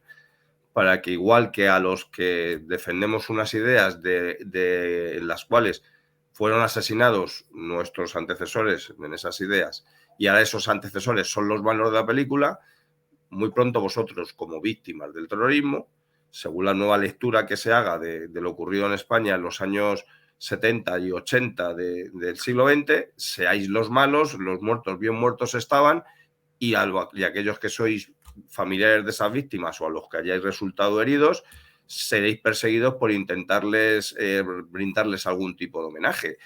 para que, igual que a los que defendemos unas ideas en las cuales fueron asesinados nuestros antecesores en esas ideas y ahora esos antecesores son los malos de la película, muy pronto vosotros, como víctimas del terrorismo, según la nueva lectura que se haga de lo ocurrido en España en los años 70 y 80 del siglo XX, seáis los malos, los muertos bien muertos estaban, y aquellos que sois familiares de esas víctimas o a los que hayáis resultado heridos, seréis perseguidos por intentarles brindarles algún tipo de homenaje.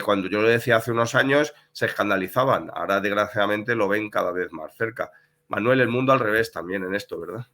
Cuando yo lo decía hace unos años, se escandalizaban. Ahora, desgraciadamente, lo ven cada vez más cerca. Manuel, el mundo al revés también en esto, ¿verdad?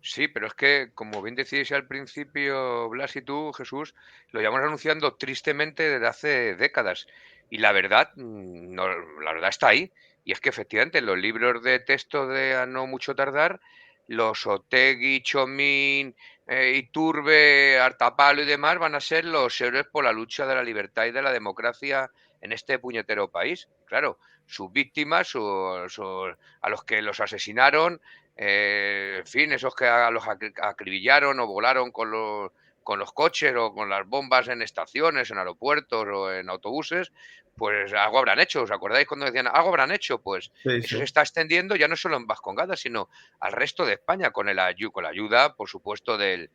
Sí, pero es que, como bien decíais al principio, Blas y tú, Jesús, lo llevamos anunciando tristemente desde hace décadas. Y la verdad, no, la verdad está ahí. Y es que efectivamente los libros de texto de A no mucho tardar, los Otegi, Chomín, Iturbe, Artapalo y demás van a ser los héroes por la lucha de la libertad y de la democracia en este puñetero país. Claro, sus víctimas, a los que los asesinaron, en fin, esos que los acribillaron o volaron con los coches o con las bombas en estaciones, en aeropuertos o en autobuses, pues algo habrán hecho. ¿Os acordáis cuando decían algo habrán hecho? Pues Sí, eso sí. se está extendiendo ya no solo en Vascongada, sino al resto de España, con con la ayuda, por supuesto, del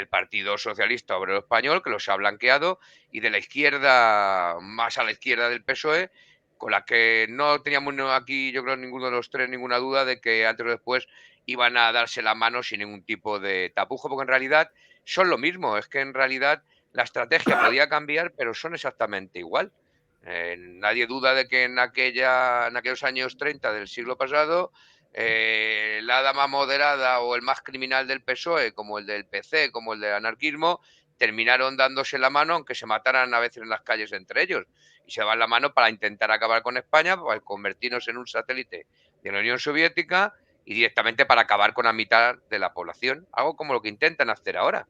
Partido Socialista Obrero Español, que los ha blanqueado, y de la izquierda, más a la izquierda del PSOE, con la que no teníamos aquí, yo creo, ninguno de los tres, ninguna duda de que antes o después iban a darse la mano sin ningún tipo de tapujo, porque en realidad son lo mismo, es que en realidad la estrategia podía cambiar, pero son exactamente igual. Nadie duda de que en aquellos años 30 del siglo pasado, la dama moderada o el más criminal del PSOE, como el del PC, como el del anarquismo, terminaron dándose la mano, aunque se mataran a veces en las calles entre ellos. Y se dan la mano para intentar acabar con España, para convertirnos en un satélite de la Unión Soviética y directamente para acabar con la mitad de la población. Algo como lo que intentan hacer ahora.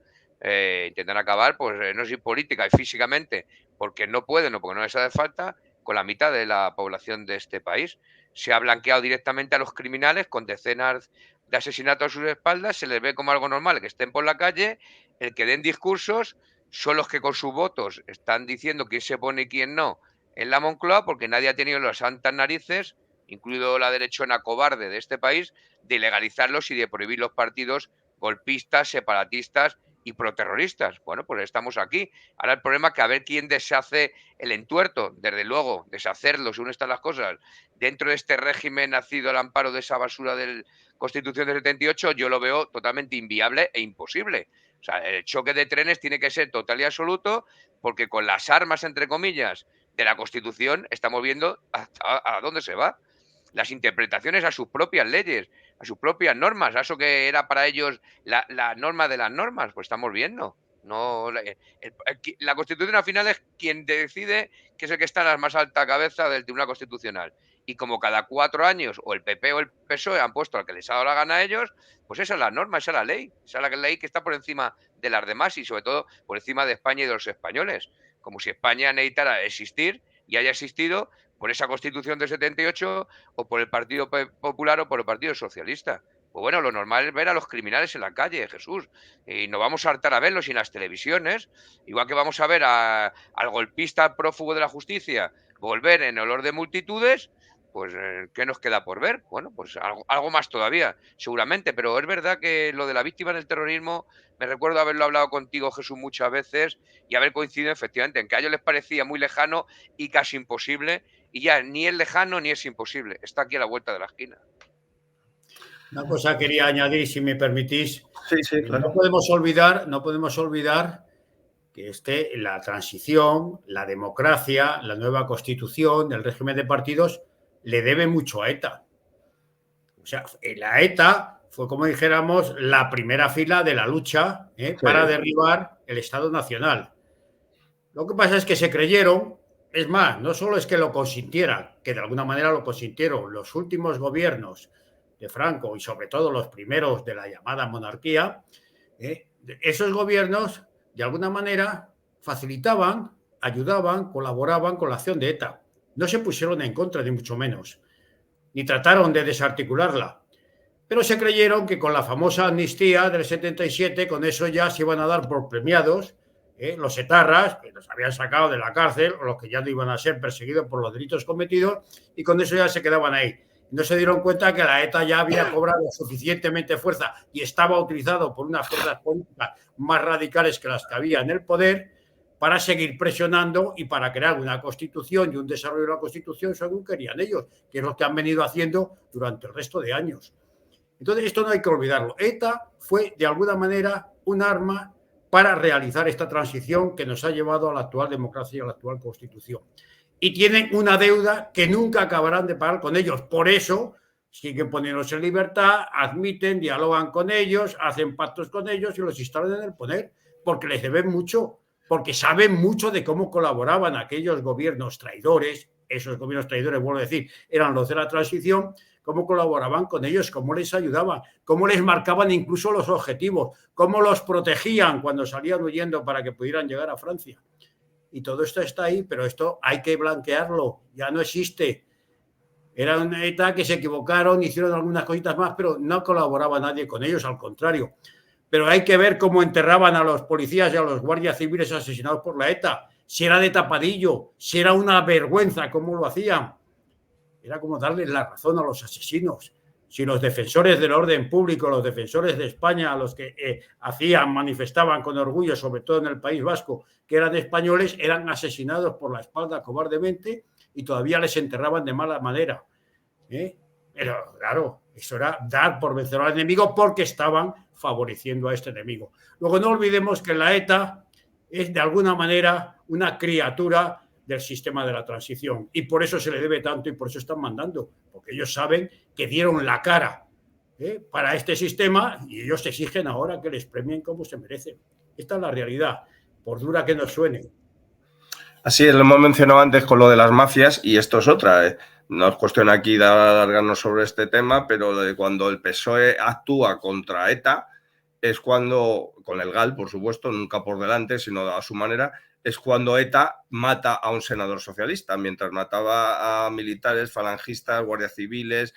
Intentan acabar, pues no sé si política y físicamente, porque no pueden o porque no les hace falta, con la mitad de la población de este país. Se ha blanqueado directamente a los criminales con decenas de asesinatos a sus espaldas, se les ve como algo normal que estén por la calle, el que den discursos son los que con sus votos están diciendo quién se pone y quién no en la Moncloa, porque nadie ha tenido las santas narices, incluido la derechona cobarde de este país, de legalizarlos y de prohibir los partidos golpistas, separatistas y proterroristas. Bueno, pues estamos aquí. Ahora el problema es que a ver quién deshace el entuerto. Desde luego, deshacerlo, según están las cosas, dentro de este régimen nacido al amparo de esa basura de la Constitución del 78, yo lo veo totalmente inviable e imposible. O sea, el choque de trenes tiene que ser total y absoluto, porque con las armas, entre comillas, de la Constitución estamos viendo a dónde se va. Las interpretaciones a sus propias leyes, a sus propias normas, a eso que era para ellos la norma de las normas, pues estamos viendo. No, la Constitución al final es quien decide, que es el que está en la más alta cabeza del Tribunal Constitucional. Y como cada 4 años o el PP o el PSOE han puesto al que les ha dado la gana a ellos, pues esa es la norma, esa es la ley. Esa es la ley que está por encima de las demás y sobre todo por encima de España y de los españoles. Como si España necesitara existir y haya existido por esa Constitución del 78 o por el Partido Popular o por el Partido Socialista. Pues bueno, lo normal es ver a los criminales en la calle, Jesús. Y no vamos a hartar a verlos en las televisiones, igual que vamos a ver al golpista prófugo de la justicia volver en olor de multitudes, pues ¿qué nos queda por ver? Bueno, pues algo más todavía, seguramente, pero es verdad que lo de la víctima del terrorismo, me recuerdo haberlo hablado contigo, Jesús, muchas veces y haber coincidido efectivamente en que a ellos les parecía muy lejano y casi imposible, y ya ni es lejano ni es imposible, está aquí a la vuelta de la esquina. Una cosa quería añadir, si me permitís. Sí, sí, claro. No podemos olvidar que la transición, la democracia, la nueva constitución, el régimen de partidos, le debe mucho a ETA. O sea, la ETA fue, como dijéramos, la primera fila de la lucha para derribar el Estado Nacional. Lo que pasa es que se creyeron, es más, no solo es que lo consintieran, que de alguna manera lo consintieron los últimos gobiernos de Franco y sobre todo los primeros de la llamada monarquía, esos gobiernos, de alguna manera, facilitaban, ayudaban, colaboraban con la acción de ETA. No se pusieron en contra, ni mucho menos, ni trataron de desarticularla. Pero se creyeron que con la famosa amnistía del 77, con eso ya se iban a dar por premiados los etarras, que los habían sacado de la cárcel, o los que ya no iban a ser perseguidos por los delitos cometidos, y con eso ya se quedaban ahí. No se dieron cuenta que la ETA ya había cobrado suficientemente fuerza y estaba utilizado por unas fuerzas políticas más radicales que las que había en el poder para seguir presionando y para crear una constitución y un desarrollo de la constitución según querían ellos, que es lo que han venido haciendo durante el resto de años. Entonces, esto no hay que olvidarlo. ETA fue, de alguna manera, un arma para realizar esta transición que nos ha llevado a la actual democracia y a la actual constitución. Y tienen una deuda que nunca acabarán de pagar con ellos. Por eso siguen poniéndose en libertad, admiten, dialogan con ellos, hacen pactos con ellos y los instalan en el poder, porque les deben mucho, porque saben mucho de cómo colaboraban aquellos gobiernos traidores. Esos gobiernos traidores, vuelvo a decir, eran los de la transición, cómo colaboraban con ellos, cómo les ayudaban, cómo les marcaban incluso los objetivos, cómo los protegían cuando salían huyendo para que pudieran llegar a Francia. Y todo esto está ahí, pero esto hay que blanquearlo, ya no existe. Era una ETA que se equivocaron, hicieron algunas cositas más, pero no colaboraba nadie con ellos, al contrario. Pero hay que ver cómo enterraban a los policías y a los guardias civiles asesinados por la ETA, si era de tapadillo, si era una vergüenza cómo lo hacían. Era como darles la razón a los asesinos. Si los defensores del orden público, los defensores de España, los que manifestaban con orgullo, sobre todo en el País Vasco, que eran españoles, eran asesinados por la espalda cobardemente y todavía les enterraban de mala manera. Pero claro, eso era dar por vencedor al enemigo porque estaban favoreciendo a este enemigo. Luego no olvidemos que la ETA es de alguna manera una criatura del sistema de la transición y por eso se le debe tanto y por eso están mandando, porque ellos saben que dieron la cara para este sistema y ellos exigen ahora que les premien como se merecen. Esta es la realidad, por dura que nos suene. Así es, lo hemos mencionado antes con lo de las mafias y esto es otra. No es cuestión aquí de alargarnos sobre este tema, pero cuando el PSOE actúa contra ETA es cuando, con el GAL, por supuesto, nunca por delante, sino a su manera, es cuando ETA mata a un senador socialista, mientras mataba a militares, falangistas, guardias civiles,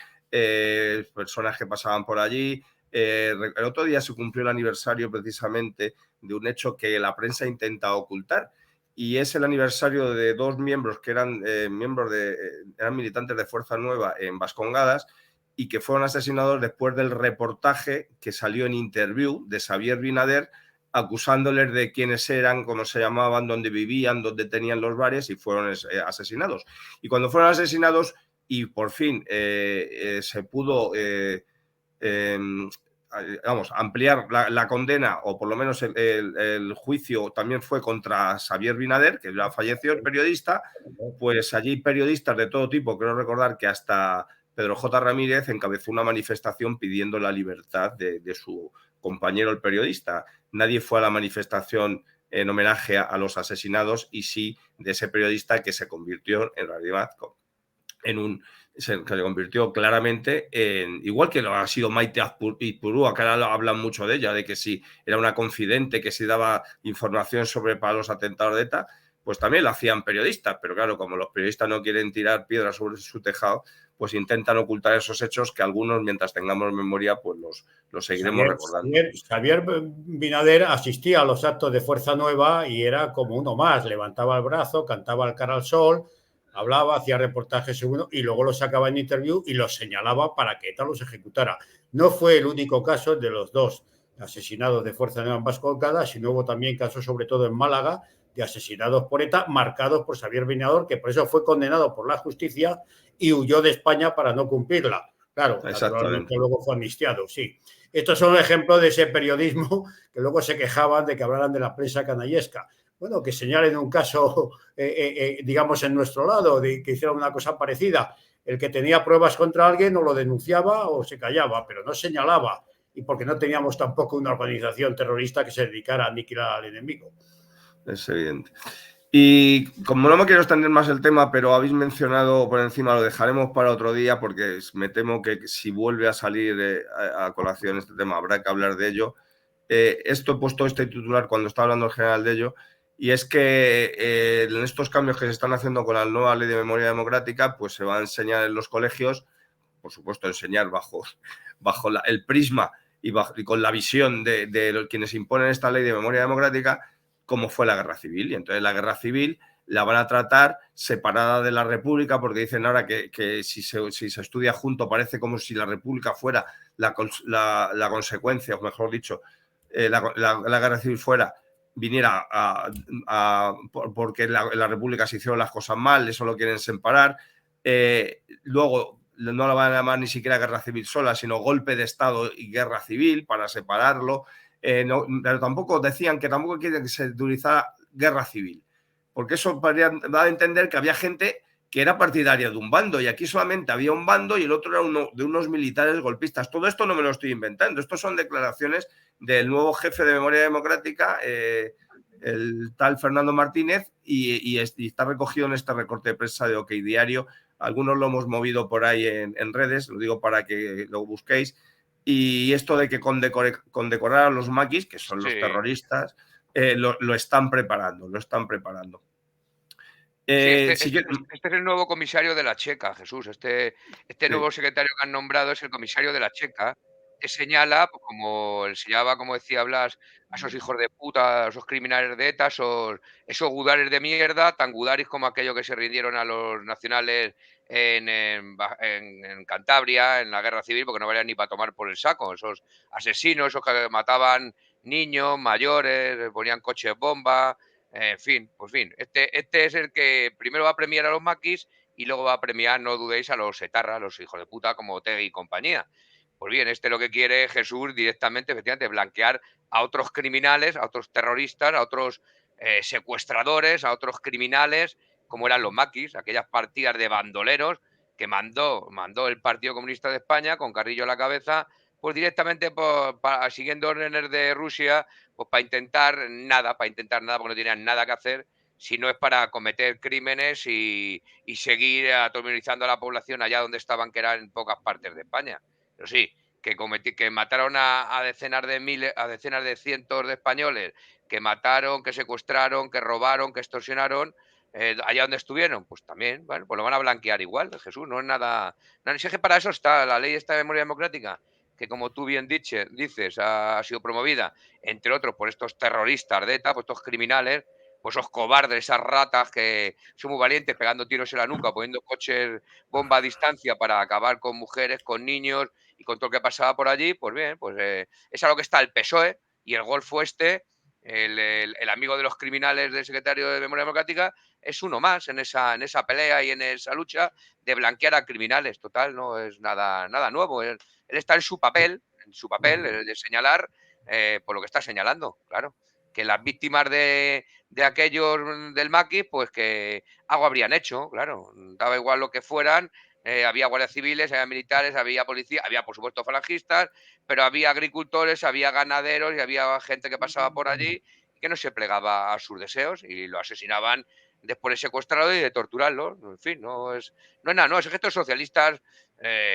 personas que pasaban por allí. El otro día se cumplió el aniversario precisamente de un hecho que la prensa intenta ocultar, y es el aniversario de dos miembros que eran eran militantes de Fuerza Nueva en Vascongadas y que fueron asesinados después del reportaje que salió en Interview de Xavier Binader acusándoles de quiénes eran, cómo se llamaban, dónde vivían, dónde tenían los bares y fueron asesinados. Y cuando fueron asesinados y por fin se pudo ampliar la condena, o por lo menos el juicio también fue contra Xavier Binader, que ya falleció, el periodista, pues allí periodistas de todo tipo, creo recordar que hasta Pedro J. Ramírez encabezó una manifestación pidiendo la libertad de su compañero, el periodista. Nadie fue a la manifestación en homenaje a los asesinados y sí de ese periodista que se convirtió en realidad se convirtió claramente en, igual que lo ha sido Maite Izpurúa, que ahora hablan mucho de ella, de que si era una confidente, que si daba información para los atentados de ETA, pues también lo hacían periodistas, pero claro, como los periodistas no quieren tirar piedras sobre su tejado, pues intentan ocultar esos hechos que algunos, mientras tengamos memoria, pues los seguiremos recordando. Xavier Binader asistía a los actos de Fuerza Nueva y era como uno más, levantaba el brazo, cantaba el cara al sol, hablaba, hacía reportajes seguros y luego los sacaba en Interview y los señalaba para que ETA los ejecutara. No fue el único caso de los dos asesinados de Fuerza Nueva en Vascongadas, sino hubo también casos, sobre todo en Málaga, de asesinados por ETA, marcados por Xavier Binader, que por eso fue condenado por la justicia y huyó de España para no cumplirla. Claro, naturalmente luego fue amnistiado, sí. Estos son ejemplos de ese periodismo que luego se quejaban de que hablaran de la prensa canallesca. Bueno, que señalen un caso, digamos, en nuestro lado, de que hicieron una cosa parecida. El que tenía pruebas contra alguien o lo denunciaba o se callaba, pero no señalaba. Y porque no teníamos tampoco una organización terrorista que se dedicara a aniquilar al enemigo. Es evidente. Y como no me quiero extender más el tema, pero habéis mencionado por encima, lo dejaremos para otro día porque me temo que si vuelve a salir a colación este tema habrá que hablar de ello. Esto he puesto este titular cuando estaba hablando el general de ello, y es que en estos cambios que se están haciendo con la nueva ley de memoria democrática, pues se va a enseñar en los colegios, por supuesto enseñar bajo el prisma y con la visión de quienes imponen esta ley de memoria democrática, cómo fue la guerra civil. Y entonces la guerra civil la van a tratar separada de la República, porque dicen ahora que si se estudia junto parece como si la República fuera la consecuencia, o mejor dicho, la guerra civil viniera porque en la República se hicieron las cosas mal, eso lo quieren separar. Luego no la van a llamar ni siquiera guerra civil sola, sino golpe de Estado y guerra civil para separarlo. Pero tampoco decían que tampoco quieren que se utilizara guerra civil, porque eso da a entender que había gente que era partidaria de un bando, y aquí solamente había un bando y el otro era uno de unos militares golpistas. Todo esto no me lo estoy inventando, esto son declaraciones del nuevo jefe de Memoria Democrática, el tal Fernando Martínez, y está recogido en este recorte de prensa de OK Diario. Algunos lo hemos movido por ahí en redes, lo digo para que lo busquéis. Y esto de que condecorar a los maquis, que son los terroristas, lo están preparando, este es el nuevo comisario de la Checa, Jesús. Este nuevo secretario que han nombrado es el comisario de la Checa, que señala, pues, como señalaba, como decía Blas, a esos hijos de puta, a esos criminales de ETA, esos gudares de mierda, tan gudaris como aquellos que se rindieron a los nacionales en Cantabria, en la guerra civil, porque no valían ni para tomar por el saco. Esos asesinos, esos que mataban niños, mayores, ponían coches bomba. En fin, pues fin, este es el que primero va a premiar a los maquis y luego va a premiar, no dudéis, a los etarras, a los hijos de puta como Otegi y compañía. Pues bien, lo que quiere Jesús directamente, efectivamente, blanquear a otros criminales, a otros terroristas, a otros secuestradores, a otros criminales, como eran los maquis, aquellas partidas de bandoleros que mandó el Partido Comunista de España, con Carrillo a la cabeza, pues directamente siguiendo órdenes de Rusia, pues para intentar nada, porque no tenían nada que hacer, si no es para cometer crímenes y seguir atemorizando a la población allá donde estaban, que eran en pocas partes de España. Pero sí, que mataron a decenas de miles, a decenas de cientos de españoles, que mataron, que secuestraron, que robaron, que extorsionaron, allá donde estuvieron, pues también, bueno, pues lo van a blanquear igual, Jesús, no es nada. No, es que para eso está la ley esta de memoria democrática, que como tú bien dices, ha sido promovida, entre otros, por estos terroristas de ETA, por estos criminales, pues esos cobardes, esas ratas que son muy valientes pegando tiros en la nuca, poniendo coches bomba a distancia para acabar con mujeres, con niños y con todo lo que pasaba por allí. Pues bien, pues es a lo que está el PSOE y el Golfo el amigo de los criminales del secretario de Memoria Democrática, es uno más en esa pelea y en esa lucha de blanquear a criminales. Total, no es nada nuevo. Él está en su papel, el de señalar por lo que está señalando, claro. Que las víctimas de aquellos del maquis, pues que algo habrían hecho, claro. Daba igual lo que fueran, había guardias civiles, había militares, había policía, había por supuesto falangistas, pero había agricultores, había ganaderos y había gente que pasaba por allí que no se plegaba a sus deseos y lo asesinaban después de secuestrarlo y de torturarlo. En fin, no es nada, no, es que estos socialistas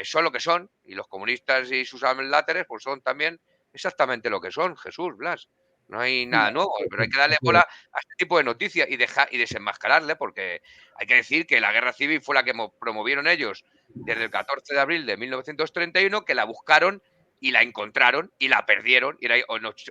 son lo que son, y los comunistas y sus láteres pues son también exactamente lo que son, Jesús, Blas. No hay nada nuevo, pero hay que darle bola a este tipo de noticias y desenmascararle, porque hay que decir que la guerra civil fue la que promovieron ellos desde el 14 de abril de 1931, que la buscaron y la encontraron y la perdieron, y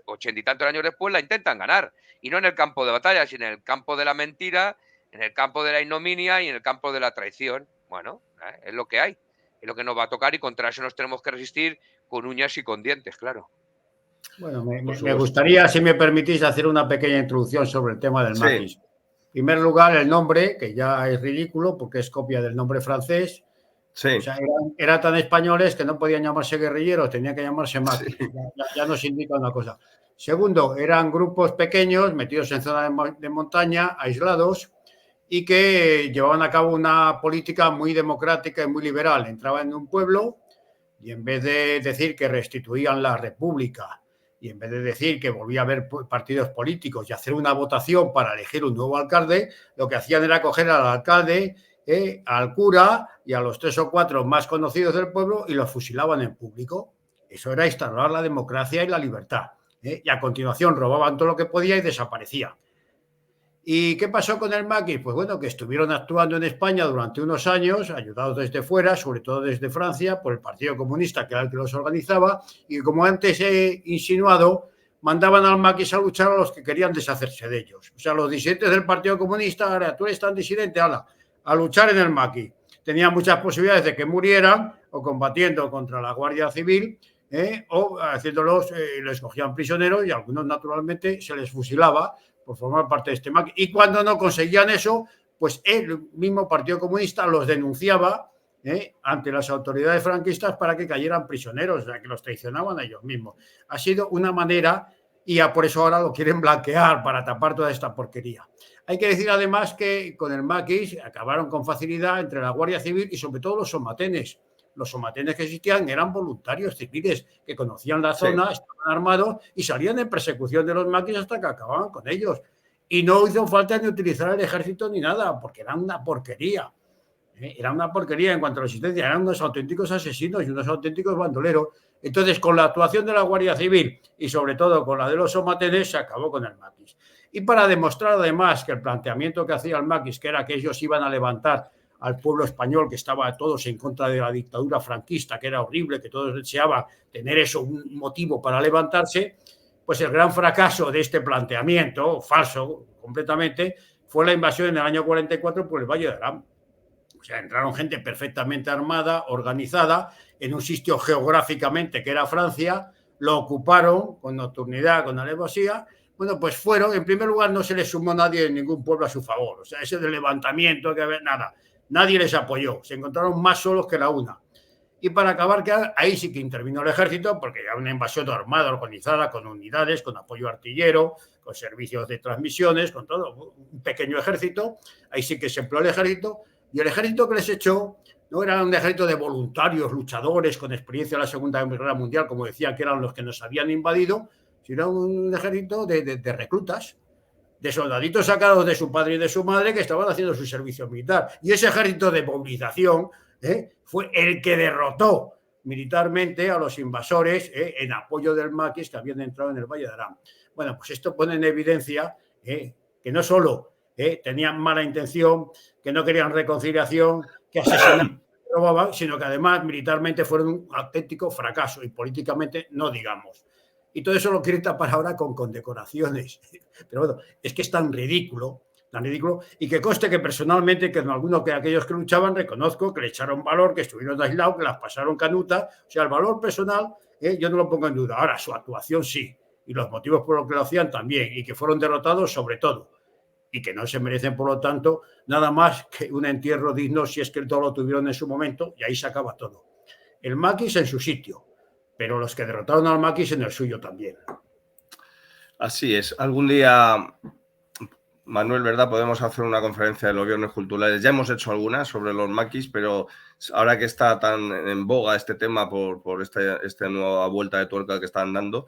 80 y tantos años después la intentan ganar, y no en el campo de batalla, sino en el campo de la mentira, en el campo de la ignominia y en el campo de la traición. Bueno, es lo que hay, es lo que nos va a tocar, y contra eso nos tenemos que resistir con uñas y con dientes, claro. Bueno, me gustaría, si me permitís, hacer una pequeña introducción sobre el tema del maquis. En primer lugar, el nombre, que ya es ridículo porque es copia del nombre francés. Sí. O sea, eran tan españoles que no podían llamarse guerrilleros, tenían que llamarse maquis. Sí. Ya nos indica una cosa. Segundo, eran grupos pequeños metidos en zonas de montaña, aislados, y que llevaban a cabo una política muy democrática y muy liberal. Entraban en un pueblo y en vez de decir que restituían la república, y en vez de decir que volvía a haber partidos políticos y hacer una votación para elegir un nuevo alcalde, lo que hacían era coger al alcalde, al cura y a los 3 o 4 más conocidos del pueblo y los fusilaban en público. Eso era instaurar la democracia y la libertad. y a continuación robaban todo lo que podía y desaparecían. ¿Y qué pasó con el maquis? Pues bueno, que estuvieron actuando en España durante unos años, ayudados desde fuera, sobre todo desde Francia, por el Partido Comunista, que era el que los organizaba, y como antes he insinuado, mandaban al maquis a luchar a los que querían deshacerse de ellos. O sea, los disidentes del Partido Comunista, ahora tú eres tan disidente, a luchar en el maquis. Tenían muchas posibilidades de que murieran o combatiendo contra la Guardia Civil, o haciéndolos, les cogían prisioneros y a algunos naturalmente se les fusilaba por formar parte de este maquis. Y cuando no conseguían eso, pues el mismo Partido Comunista los denunciaba ante las autoridades franquistas para que cayeran prisioneros, o sea, que los traicionaban a ellos mismos. Ha sido una manera, y por eso ahora lo quieren blanquear para tapar toda esta porquería. Hay que decir además que con el maquis acabaron con facilidad entre la Guardia Civil y sobre todo los somatenes. Los somatenes que existían eran voluntarios civiles que conocían la zona, sí, estaban armados y salían en persecución de los maquis hasta que acababan con ellos. Y no hizo falta ni utilizar el ejército ni nada, porque era una porquería. Era una porquería en cuanto a la existencia. Eran unos auténticos asesinos y unos auténticos bandoleros. Entonces, con la actuación de la Guardia Civil y sobre todo con la de los somatenes, se acabó con el maquis. Y para demostrar además que el planteamiento que hacía el maquis, que era que ellos iban a levantar al pueblo español, que estaba todos en contra de la dictadura franquista, que era horrible, que todos deseaban tener eso, un motivo para levantarse, pues el gran fracaso de este planteamiento, falso completamente, fue la invasión en el año 44 por el Valle de Arán. O sea, entraron gente perfectamente armada, organizada, en un sitio geográficamente que era Francia, lo ocuparon con nocturnidad, con alevosía. Bueno, pues fueron, en primer lugar, no se les sumó nadie en ningún pueblo a su favor. O sea, ese del levantamiento, que nada. Nadie les apoyó, se encontraron más solos que la una. Y para acabar, ahí sí que intervino el ejército, porque era una invasión armada, organizada, con unidades, con apoyo artillero, con servicios de transmisiones, con todo, un pequeño ejército. Ahí sí que se empleó el ejército, y el ejército que les echó no era un ejército de voluntarios, luchadores, con experiencia en la Segunda Guerra Mundial, como decía que eran los que nos habían invadido, sino un ejército de reclutas, de soldaditos sacados de su padre y de su madre que estaban haciendo su servicio militar. Y ese ejército de movilización fue el que derrotó militarmente a los invasores en apoyo del maquis que habían entrado en el Valle de Arán. Bueno, pues esto pone en evidencia que no solo tenían mala intención, que no querían reconciliación, que asesinaban, robaban, sino que además militarmente fueron un auténtico fracaso y políticamente no digamos. Y todo eso lo quieren tapar ahora con condecoraciones. Pero bueno, es que es tan ridículo, y que conste que personalmente, que en algunos de aquellos que luchaban, reconozco que le echaron valor, que estuvieron aislados, que las pasaron canuta. O sea, el valor personal, yo no lo pongo en duda. Ahora, su actuación sí, y los motivos por los que lo hacían también, y que fueron derrotados sobre todo, y que no se merecen, por lo tanto, nada más que un entierro digno, si es que todo lo tuvieron en su momento, y ahí se acaba todo. El maquis en su sitio, pero los que derrotaron al maquis en el suyo también. Así es. Algún día, Manuel, ¿verdad? Podemos hacer una conferencia de los viernes culturales. Ya hemos hecho algunas sobre los maquis, pero ahora que está tan en boga este tema por esta nueva vuelta de tuerca que están dando,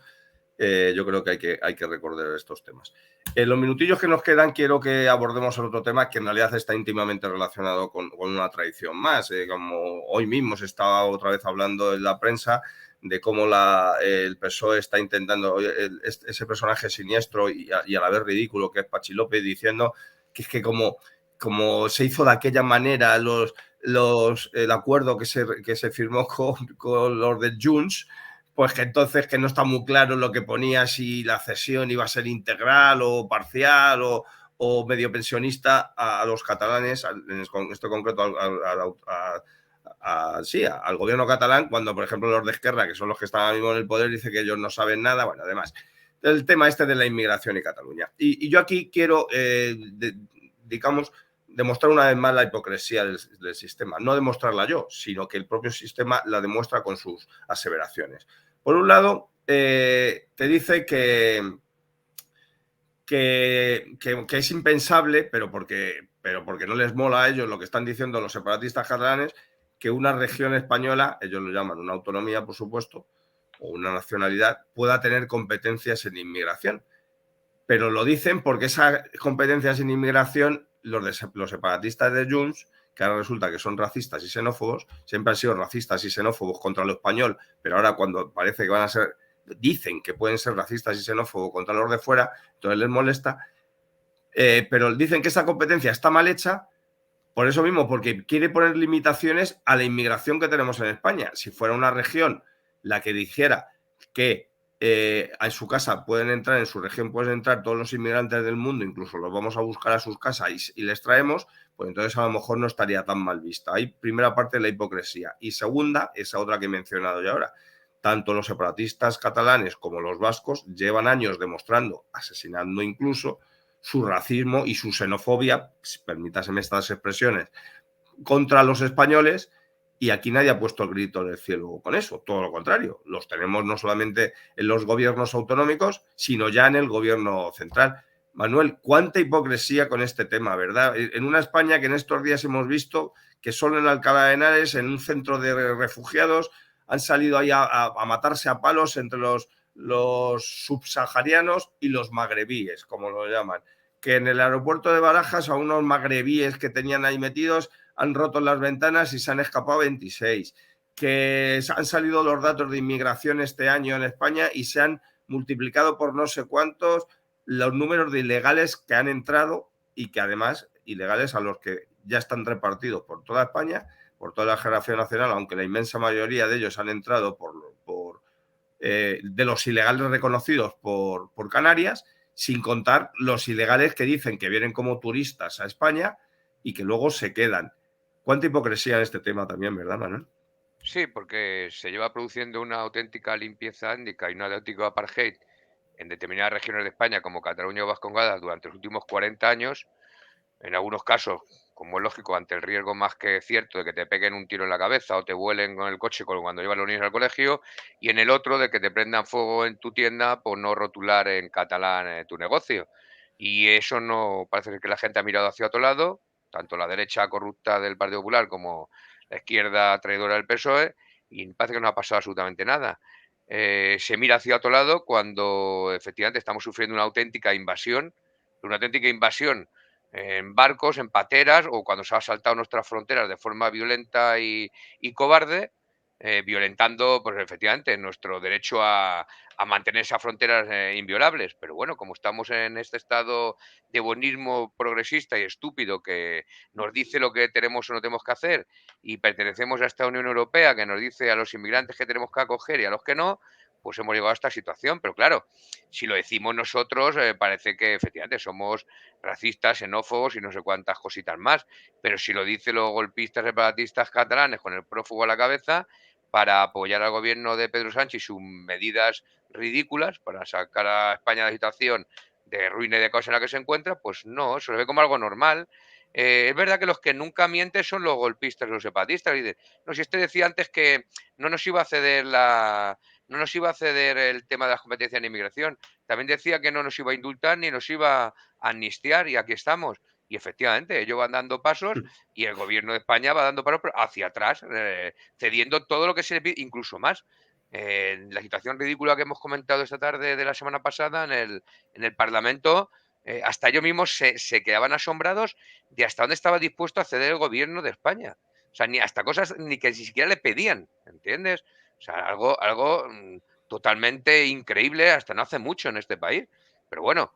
yo creo que hay que recordar estos temas. En los minutillos que nos quedan quiero que abordemos el otro tema que en realidad está íntimamente relacionado con una tradición más. Como hoy mismo se estaba otra vez hablando en la prensa de cómo el PSOE está intentando, ese personaje siniestro y a la vez ridículo que es Pachi López, diciendo que es que como se hizo de aquella manera el acuerdo que se firmó con los de Junts, pues que entonces que no está muy claro lo que ponía, si la cesión iba a ser integral o parcial o medio pensionista a los catalanes, en esto concreto al gobierno catalán, cuando por ejemplo los de Esquerra, que son los que están ahora mismo en el poder, dice que ellos no saben nada. Bueno, además, el tema este de la inmigración y Cataluña. Y yo aquí quiero, digamos, demostrar una vez más la hipocresía del sistema. No demostrarla yo, sino que el propio sistema la demuestra con sus aseveraciones. Por un lado, te dice que es impensable, pero porque no les mola a ellos lo que están diciendo los separatistas catalanes, que una región española, ellos lo llaman una autonomía, por supuesto, o una nacionalidad, pueda tener competencias en inmigración. Pero lo dicen porque esas competencias en inmigración, los separatistas de Junts, que ahora resulta que son racistas y xenófobos, siempre han sido racistas y xenófobos contra lo español, pero ahora cuando parece que van a ser dicen que pueden ser racistas y xenófobos contra los de fuera, entonces les molesta, pero dicen que esa competencia está mal hecha por eso mismo, porque quiere poner limitaciones a la inmigración que tenemos en España. Si fuera una región la que dijera que en su casa pueden entrar, en su región pueden entrar todos los inmigrantes del mundo, incluso los vamos a buscar a sus casas y les traemos, pues entonces a lo mejor no estaría tan mal vista. Hay primera parte de la hipocresía. Y segunda, esa otra que he mencionado ya ahora. Tanto los separatistas catalanes como los vascos llevan años demostrando, asesinando incluso, su racismo y su xenofobia, permítaseme estas expresiones, contra los españoles, y aquí nadie ha puesto el grito del cielo con eso, todo lo contrario, los tenemos no solamente en los gobiernos autonómicos, sino ya en el gobierno central. Manuel, cuánta hipocresía con este tema, ¿verdad? En una España que en estos días hemos visto que solo en Alcalá de Henares, en un centro de refugiados, han salido ahí a matarse a palos entre los subsaharianos y los magrebíes, como lo llaman. Que en el aeropuerto de Barajas a unos magrebíes que tenían ahí metidos han roto las ventanas y se han escapado 26. Que han salido los datos de inmigración este año en España y se han multiplicado por no sé cuántos los números de ilegales que han entrado y que además ilegales a los que ya están repartidos por toda España, por toda la generación nacional, aunque la inmensa mayoría de ellos han entrado de los ilegales reconocidos por Canarias, sin contar los ilegales que dicen que vienen como turistas a España y que luego se quedan. Cuánta hipocresía en este tema también, ¿verdad, Manuel? Sí, porque se lleva produciendo una auténtica limpieza étnica y un auténtico apartheid en determinadas regiones de España, como Cataluña o Vascongada, durante los últimos 40 años, en algunos casos, como es lógico, ante el riesgo más que cierto de que te peguen un tiro en la cabeza o te vuelen con el coche cuando llevas a los niños al colegio, y en el otro de que te prendan fuego en tu tienda por no rotular en catalán tu negocio. Y eso no parece ser que la gente ha mirado hacia otro lado, tanto la derecha corrupta del Partido Popular como la izquierda traidora del PSOE, y parece que no ha pasado absolutamente nada. Se mira hacia otro lado cuando efectivamente estamos sufriendo una auténtica invasión en barcos, en pateras o cuando se ha saltado nuestras fronteras de forma violenta y cobarde, violentando, pues efectivamente, nuestro derecho a mantener esas fronteras inviolables. Pero bueno, como estamos en este estado de buenismo progresista y estúpido que nos dice lo que tenemos o no tenemos que hacer y pertenecemos a esta Unión Europea que nos dice a los inmigrantes que tenemos que acoger y a los que no, pues hemos llegado a esta situación. Pero claro, si lo decimos nosotros, parece que efectivamente somos racistas, xenófobos y no sé cuántas cositas más. Pero si lo dicen los golpistas separatistas catalanes con el prófugo a la cabeza para apoyar al gobierno de Pedro Sánchez y sus medidas ridículas para sacar a España de la situación de ruina y de caos en la que se encuentra, pues no, se lo ve como algo normal. Es verdad que los que nunca mienten son los golpistas y los separatistas. Y dicen, no, si este decía antes que no nos iba a ceder no nos iba a ceder el tema de las competencias en inmigración. También decía que no nos iba a indultar ni nos iba a amnistiar y aquí estamos. Y efectivamente, ellos van dando pasos y el gobierno de España va dando pasos pero hacia atrás, cediendo todo lo que se le pide, incluso más. La situación ridícula que hemos comentado esta tarde de la semana pasada en el Parlamento, hasta ellos mismos se quedaban asombrados de hasta dónde estaba dispuesto a ceder el gobierno de España. O sea, ni hasta cosas ni que ni siquiera le pedían, ¿entiendes? O sea, algo totalmente increíble hasta no hace mucho en este país. Pero bueno,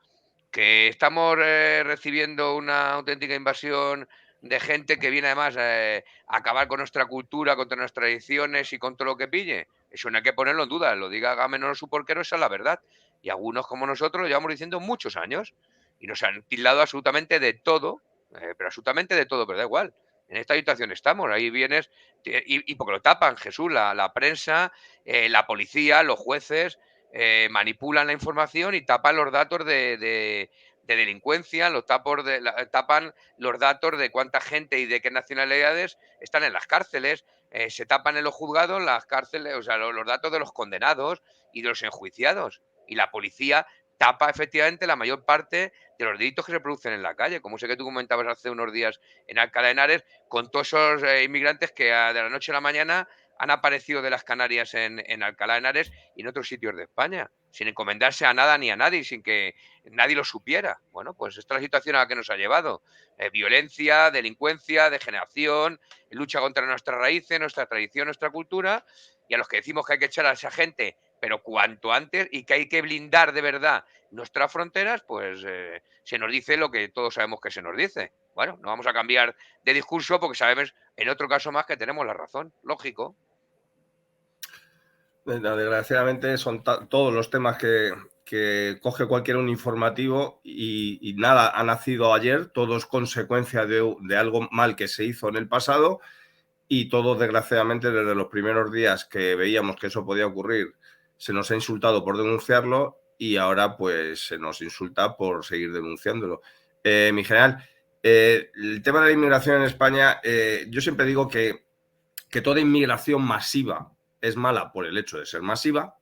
que estamos recibiendo una auténtica invasión de gente que viene además a acabar con nuestra cultura, contra nuestras tradiciones y con todo lo que pille. Eso no hay que ponerlo en duda. Lo diga Agamenón o su porquero, esa es la verdad. Y algunos como nosotros lo llevamos diciendo muchos años y nos han tildado absolutamente de todo, pero absolutamente de todo, pero da igual. En esta situación estamos, ahí vienes y porque lo tapan, Jesús, la prensa, la policía, los jueces, manipulan la información y tapan los datos de delincuencia, tapan los datos de cuánta gente y de qué nacionalidades están en las cárceles, se tapan en los juzgados las cárceles, o sea, los datos de los condenados y de los enjuiciados. Y la policía tapa efectivamente la mayor parte de los delitos que se producen en la calle, como sé que tú comentabas hace unos días en Alcalá de Henares, con todos esos inmigrantes que de la noche a la mañana han aparecido de las Canarias en Alcalá de Henares y en otros sitios de España, sin encomendarse a nada ni a nadie, sin que nadie lo supiera. Bueno, pues esta es la situación a la que nos ha llevado. Violencia, delincuencia, degeneración, lucha contra nuestras raíces, nuestra tradición, nuestra cultura, y a los que decimos que hay que echar a esa gente pero cuanto antes, y que hay que blindar de verdad nuestras fronteras, pues se nos dice lo que todos sabemos que se nos dice. Bueno, no vamos a cambiar de discurso porque sabemos en otro caso más que tenemos la razón, lógico. Desgraciadamente son todos los temas que coge cualquier un informativo y nada ha nacido ayer, todo es consecuencia de algo mal que se hizo en el pasado y todo desgraciadamente desde los primeros días que veíamos que eso podía ocurrir se nos ha insultado por denunciarlo y ahora pues se nos insulta por seguir denunciándolo. Mi general, el tema de la inmigración en España, yo siempre digo que toda inmigración masiva es mala por el hecho de ser masiva,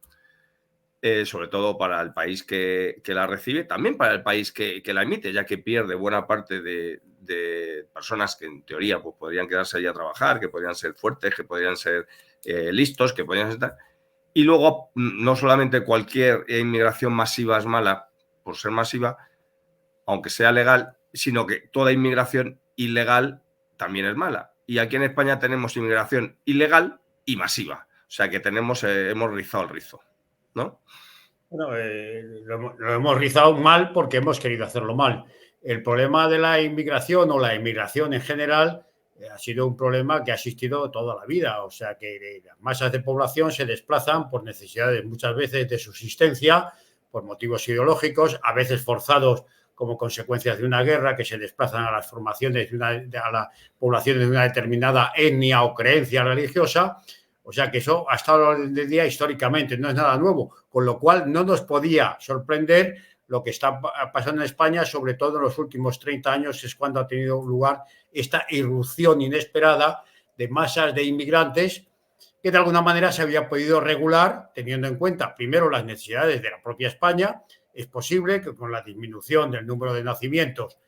sobre todo para el país que la recibe, también para el país que la emite, ya que pierde buena parte de personas que en teoría pues, podrían quedarse allí a trabajar, que podrían ser fuertes, que podrían ser listos, que podrían estar... Y luego, no solamente cualquier inmigración masiva es mala por ser masiva, aunque sea legal, sino que toda inmigración ilegal también es mala. Y aquí en España tenemos inmigración ilegal y masiva. O sea que hemos rizado el rizo, ¿no? Bueno, lo hemos rizado mal porque hemos querido hacerlo mal. El problema de la inmigración o la inmigración en general ha sido un problema que ha existido toda la vida. O sea que las masas de población se desplazan por necesidades muchas veces de subsistencia, por motivos ideológicos, a veces forzados como consecuencias de una guerra, que se desplazan a las formaciones a las poblaciones de una determinada etnia o creencia religiosa. O sea que eso ha estado del día históricamente, no es nada nuevo, con lo cual no nos podía sorprender lo que está pasando en España, sobre todo en los últimos 30 años, es cuando ha tenido lugar esta irrupción inesperada de masas de inmigrantes que de alguna manera se había podido regular teniendo en cuenta primero las necesidades de la propia España. Es posible que con la disminución del número de nacimientos,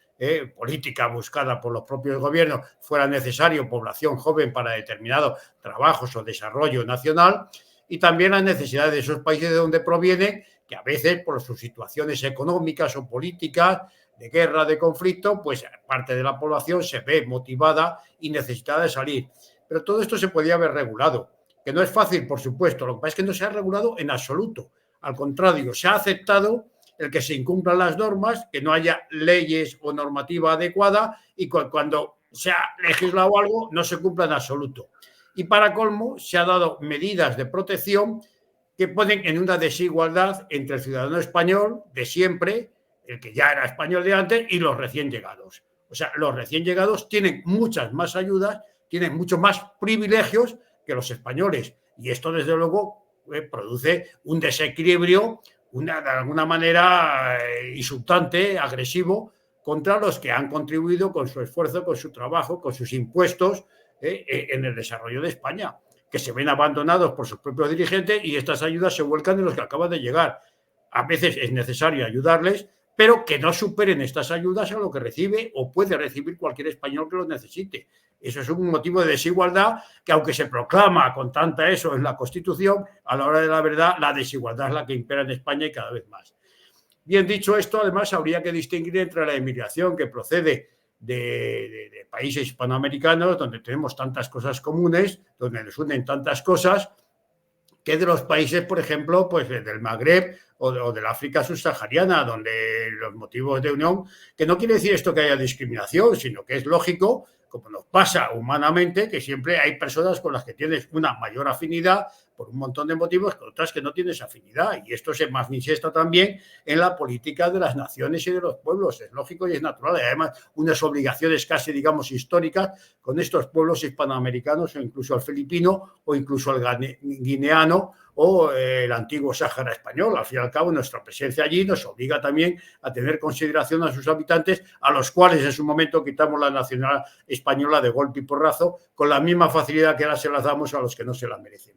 política buscada por los propios gobiernos, fuera necesario población joven para determinados trabajos o desarrollo nacional, y también las necesidades de esos países de donde provienen, que a veces por sus situaciones económicas o políticas, de guerra, de conflicto, pues parte de la población se ve motivada y necesitada de salir. Pero todo esto se podía haber regulado, que no es fácil, por supuesto, lo que pasa es que no se ha regulado en absoluto. Al contrario, se ha aceptado el que se incumplan las normas, que no haya leyes o normativa adecuada y cuando se ha legislado algo no se cumpla en absoluto. Y para colmo, se ha dado medidas de protección que ponen en una desigualdad entre el ciudadano español de siempre, el que ya era español de antes, y los recién llegados. O sea, los recién llegados tienen muchas más ayudas, tienen muchos más privilegios que los españoles. Y esto, desde luego, produce un desequilibrio de alguna manera insultante, agresivo, contra los que han contribuido con su esfuerzo, con su trabajo, con sus impuestos en el desarrollo de España, que se ven abandonados por sus propios dirigentes y estas ayudas se vuelcan en los que acaban de llegar. A veces es necesario ayudarles, pero que no superen estas ayudas a lo que recibe o puede recibir cualquier español que lo necesite. Eso es un motivo de desigualdad que, aunque se proclama con tanta eso en la Constitución, a la hora de la verdad, la desigualdad es la que impera en España y cada vez más. Bien dicho esto, además, habría que distinguir entre la inmigración que procede de países hispanoamericanos, donde tenemos tantas cosas comunes, donde nos unen tantas cosas, que de los países, por ejemplo, pues del Magreb o del África subsahariana, donde los motivos de unión, que no quiere decir esto que haya discriminación, sino que es lógico, como nos pasa humanamente, que siempre hay personas con las que tienes una mayor afinidad por un montón de motivos, con otras que no tienes afinidad. Y esto se manifiesta también en la política de las naciones y de los pueblos. Es lógico y es natural. Y además, unas obligaciones casi, digamos, históricas con estos pueblos hispanoamericanos, o incluso el filipino, o incluso el guineano, o el antiguo Sáhara español. Al fin y al cabo, nuestra presencia allí nos obliga también a tener consideración a sus habitantes, a los cuales en su momento quitamos la nacionalidad española de golpe y porrazo, con la misma facilidad que ahora se las damos a los que no se la merecen.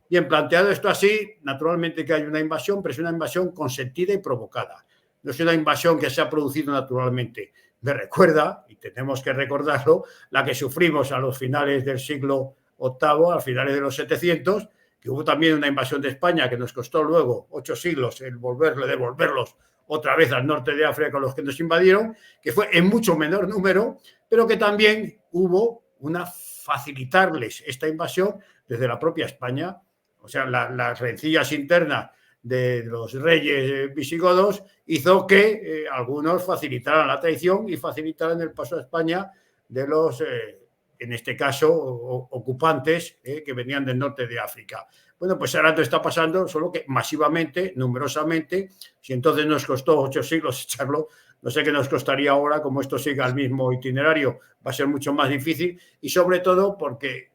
Bien, planteado esto así, naturalmente que hay una invasión, pero es una invasión consentida y provocada. No es una invasión que se ha producido naturalmente. Me recuerda, y tenemos que recordarlo, la que sufrimos a los finales del siglo VIII, a finales de los 700, que hubo también una invasión de España que nos costó luego 8 siglos el devolverlos otra vez al norte de África con los que nos invadieron, que fue en mucho menor número, pero que también hubo una facilitarles esta invasión desde la propia España. o sea, las rencillas internas de los reyes visigodos hizo que algunos facilitaran la traición y facilitaran el paso a España de los, en este caso, ocupantes que venían del norte de África. Bueno, pues ahora esto está pasando, solo que masivamente, numerosamente. Si entonces nos costó 8 siglos echarlo, no sé qué nos costaría ahora, como esto siga el mismo itinerario, va a ser mucho más difícil, y sobre todo porque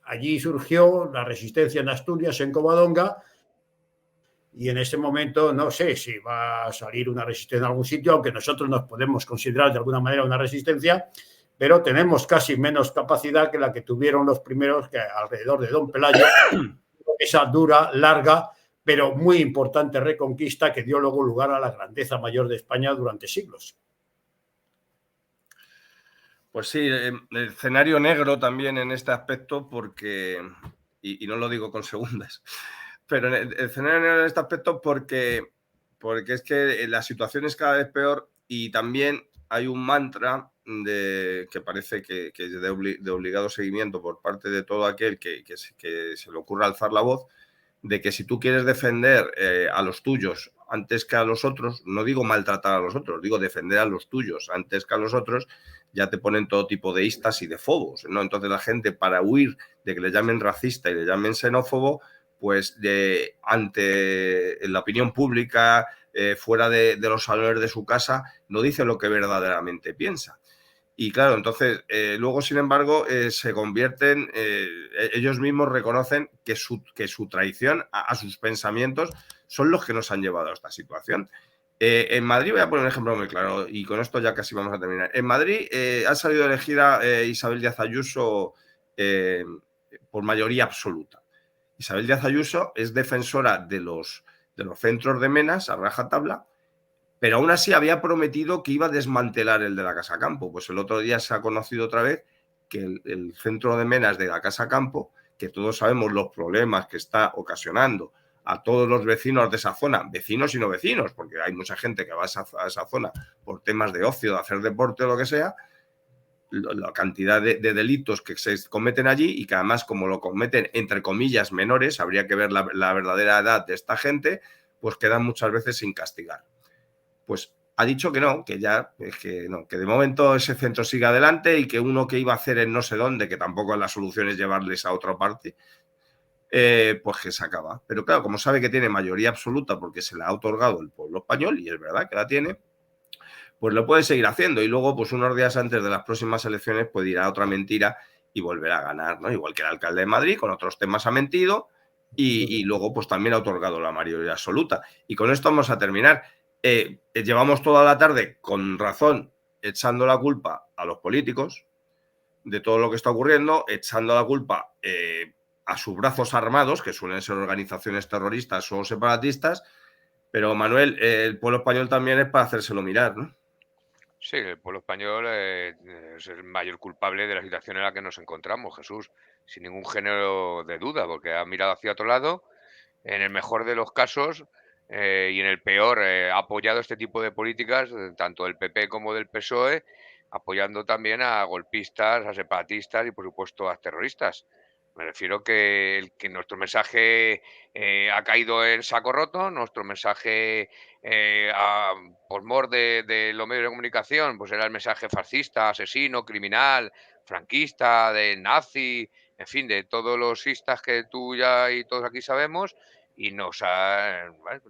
allí surgió la resistencia en Asturias, en Covadonga, y en ese momento no sé si va a salir una resistencia en algún sitio, aunque nosotros nos podemos considerar de alguna manera una resistencia, pero tenemos casi menos capacidad que la que tuvieron los primeros, que alrededor de Don Pelayo, esa dura, larga, pero muy importante reconquista que dio luego lugar a la grandeza mayor de España durante siglos. Pues sí, el escenario negro también en este aspecto, porque, y no lo digo con segundas, pero el escenario negro en este aspecto porque es que la situación es cada vez peor y también hay un mantra que parece que es de obligado seguimiento por parte de todo aquel que se le ocurra alzar la voz, de que si tú quieres defender a los tuyos antes que a los otros, no digo maltratar a los otros, digo defender a los tuyos antes que a los otros, ya te ponen todo tipo de istas y de fobos, ¿no? Entonces la gente, para huir de que le llamen racista y le llamen xenófobo, pues ante la opinión pública, fuera de los salones de su casa, no dice lo que verdaderamente piensa. Y claro, entonces, luego, sin embargo, se convierten, ellos mismos reconocen que su traición a sus pensamientos son los que nos han llevado a esta situación. En Madrid, voy a poner un ejemplo muy claro, y con esto ya casi vamos a terminar. En Madrid ha salido elegida Isabel Díaz Ayuso por mayoría absoluta. Isabel Díaz Ayuso es defensora de los centros de menas a rajatabla, pero aún así había prometido que iba a desmantelar el de la Casa Campo. Pues el otro día se ha conocido otra vez que el centro de menas de la Casa Campo, que todos sabemos los problemas que está ocasionando a todos los vecinos de esa zona, vecinos y no vecinos, porque hay mucha gente que va a esa zona por temas de ocio, de hacer deporte o lo que sea, la cantidad de delitos que se cometen allí y que además, como lo cometen entre comillas menores, habría que ver la verdadera edad de esta gente, pues quedan muchas veces sin castigar. Pues ha dicho que no, que ya, que no, que de momento ese centro sigue adelante y que uno que iba a hacer en no sé dónde, que tampoco la solución es llevarles a otra parte, pues que se acaba. Pero claro, como sabe que tiene mayoría absoluta porque se la ha otorgado el pueblo español, y es verdad que la tiene, pues lo puede seguir haciendo. Y luego, pues unos días antes de las próximas elecciones, pues dirá otra mentira y volverá a ganar, ¿no? Igual que el alcalde de Madrid, con otros temas ha mentido y luego, pues también ha otorgado la mayoría absoluta. Y con esto vamos a terminar. Llevamos toda la tarde, con razón, echando la culpa a los políticos de todo lo que está ocurriendo, echando la culpa a sus brazos armados, que suelen ser organizaciones terroristas o separatistas, pero Manuel, el pueblo español también es para hacérselo mirar, ¿no? Sí, el pueblo español es el mayor culpable de la situación en la que nos encontramos, Jesús, sin ningún género de duda, porque ha mirado hacia otro lado, en el mejor de los casos y en el peor ha apoyado este tipo de políticas, tanto del PP como del PSOE, apoyando también a golpistas, a separatistas y, por supuesto, a terroristas. Me refiero que nuestro mensaje ha caído en saco roto, nuestro mensaje por mor de los medios de comunicación, pues era el mensaje fascista, asesino, criminal, franquista, de nazi, en fin, de todos los istas que tú ya y todos aquí sabemos, y bueno,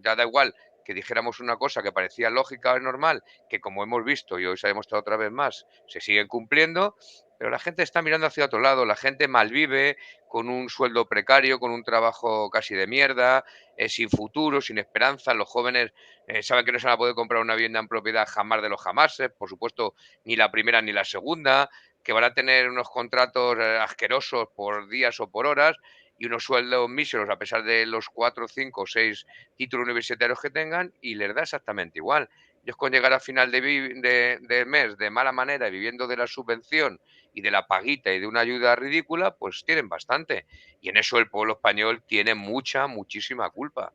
ya da igual que dijéramos una cosa que parecía lógica o normal, que como hemos visto y hoy se ha demostrado otra vez más, se siguen cumpliendo, pero la gente está mirando hacia otro lado, la gente malvive, con un sueldo precario, con un trabajo casi de mierda, sin futuro, sin esperanza. Los jóvenes saben que no se van a poder comprar una vivienda en propiedad jamás de los jamases, por supuesto, ni la primera ni la segunda, que van a tener unos contratos asquerosos por días o por horas y unos sueldos míseros a pesar de los 4, 5 o 6 títulos universitarios que tengan, y les da exactamente igual. Ellos, con llegar a final de mes de mala manera, viviendo de la subvención y de la paguita y de una ayuda ridícula, pues tienen bastante. Y en eso el pueblo español tiene muchísima culpa.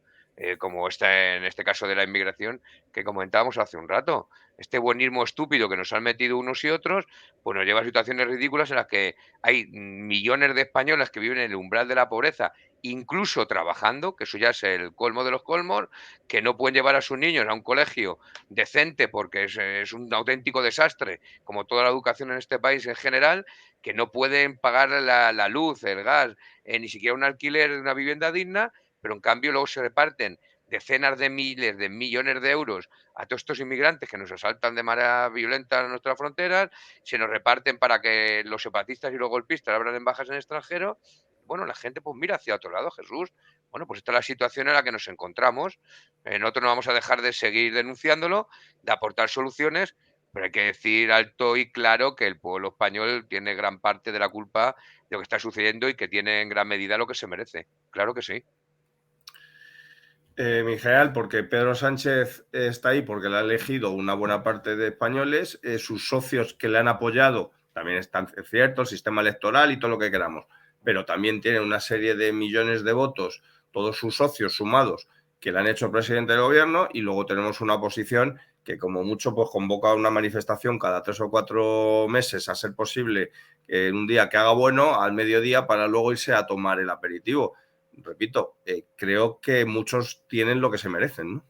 como en este caso de la inmigración que comentábamos hace un rato. Este buenismo estúpido que nos han metido unos y otros, pues nos lleva a situaciones ridículas en las que hay millones de españoles que viven en el umbral de la pobreza, incluso trabajando, que eso ya es el colmo de los colmos, que no pueden llevar a sus niños a un colegio decente porque es un auténtico desastre, como toda la educación en este país en general, que no pueden pagar la luz, el gas, ni siquiera un alquiler de una vivienda digna, pero en cambio luego se reparten decenas de miles de millones de euros a todos estos inmigrantes que nos asaltan de manera violenta a nuestras fronteras, se nos reparten para que los separatistas y los golpistas abran embajadas en el extranjero. Bueno, la gente pues mira hacia otro lado, Jesús. Bueno, pues esta es la situación en la que nos encontramos. Nosotros no vamos a dejar de seguir denunciándolo, de aportar soluciones, pero hay que decir alto y claro que el pueblo español tiene gran parte de la culpa de lo que está sucediendo y que tiene en gran medida lo que se merece. Claro que sí. Mi general, porque Pedro Sánchez está ahí porque le ha elegido una buena parte de españoles, sus socios que le han apoyado también están ciertos, sistema electoral y todo lo que queramos, pero también tiene una serie de millones de votos, todos sus socios sumados, que le han hecho presidente del gobierno, y luego tenemos una oposición que como mucho pues convoca una manifestación cada 3 o 4 meses, a ser posible, en un día que haga bueno, al mediodía, para luego irse a tomar el aperitivo. Repito, creo que muchos tienen lo que se merecen, ¿no?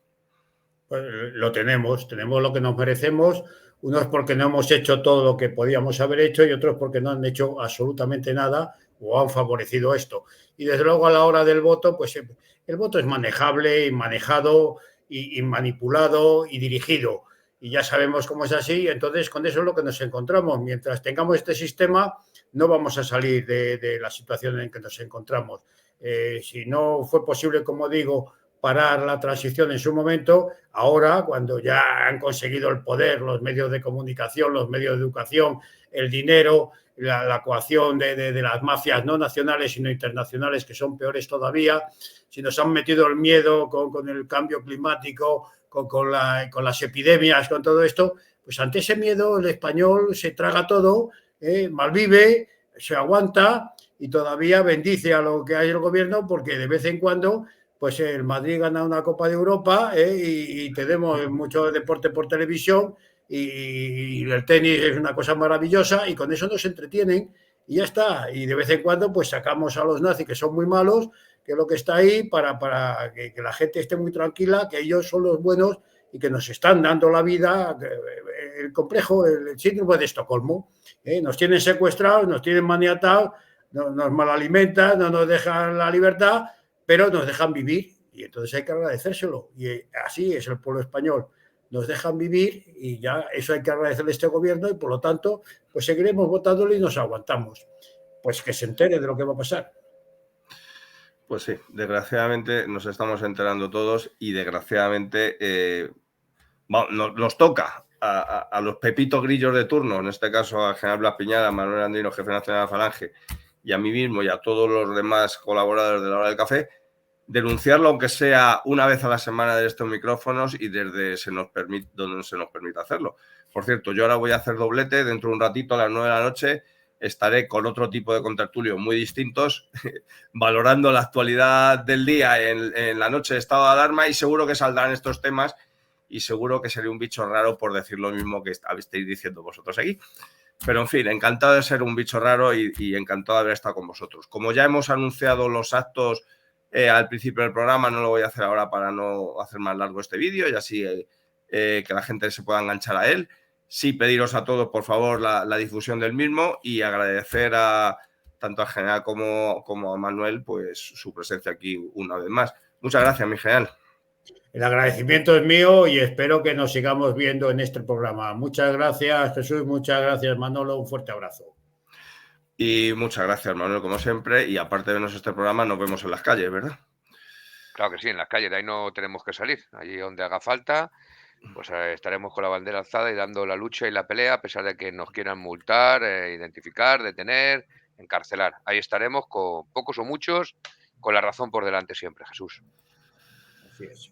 Pues lo tenemos lo que nos merecemos, unos porque no hemos hecho todo lo que podíamos haber hecho y otros porque no han hecho absolutamente nada o han favorecido esto. Y desde luego a la hora del voto, pues el voto es manejable y manejado y manipulado y dirigido. Y ya sabemos cómo es así, entonces con eso es lo que nos encontramos. Mientras tengamos este sistema, no vamos a salir de la situación en que nos encontramos. Si no fue posible, como digo, parar la transición en su momento, ahora, cuando ya han conseguido el poder, los medios de comunicación, los medios de educación, el dinero, la coacción de las mafias no nacionales, sino internacionales, que son peores todavía, si nos han metido el miedo con el cambio climático, con las epidemias, con todo esto, pues ante ese miedo el español se traga todo, malvive, se aguanta y todavía bendice a lo que hay el gobierno, porque de vez en cuando pues el Madrid gana una Copa de Europa, y tenemos mucho deporte por televisión y el tenis es una cosa maravillosa y con eso nos entretienen y ya está. Y de vez en cuando pues sacamos a los nazis, que son muy malos, que es lo que está ahí, para que la gente esté muy tranquila, que ellos son los buenos y que nos están dando la vida. El complejo, el síndrome de Estocolmo, nos tienen secuestrados, nos tienen maniatados, nos malalimentan, no nos dejan la libertad, pero nos dejan vivir y entonces hay que agradecérselo. Y así es el pueblo español. Nos dejan vivir y ya eso hay que agradecerle a este gobierno y por lo tanto pues seguiremos votándole y nos aguantamos. Pues que se entere de lo que va a pasar. Pues sí, desgraciadamente nos estamos enterando todos y desgraciadamente nos toca a los pepitos grillos de turno, en este caso al general Blas Piñada, Manuel Andino, jefe nacional de la Falange, y a mí mismo y a todos los demás colaboradores de la hora del café, denunciarlo aunque sea una vez a la semana de estos micrófonos y desde donde se nos permita hacerlo. Por cierto, yo ahora voy a hacer doblete, dentro de un ratito a las 9 de la noche estaré con otro tipo de contertulios muy distintos, valorando la actualidad del día en la noche de estado de alarma, y seguro que saldrán estos temas y seguro que seré un bicho raro por decir lo mismo que estáis diciendo vosotros aquí. Pero, en fin, encantado de ser un bicho raro y encantado de haber estado con vosotros. Como ya hemos anunciado los actos al principio del programa, no lo voy a hacer ahora para no hacer más largo este vídeo y así que la gente se pueda enganchar a él. Sí, pediros a todos, por favor, la difusión del mismo y agradecer tanto al general como a Manuel pues su presencia aquí una vez más. Muchas gracias, mi general. El agradecimiento es mío y espero que nos sigamos viendo en este programa. Muchas gracias, Jesús. Muchas gracias, Manolo. Un fuerte abrazo. Y muchas gracias, Manuel, como siempre. Y aparte de vernos este programa, nos vemos en las calles, ¿verdad? Claro que sí, en las calles. De ahí no tenemos que salir. Allí donde haga falta, pues estaremos con la bandera alzada y dando la lucha y la pelea, a pesar de que nos quieran multar, identificar, detener, encarcelar. Ahí estaremos con pocos o muchos, con la razón por delante siempre, Jesús.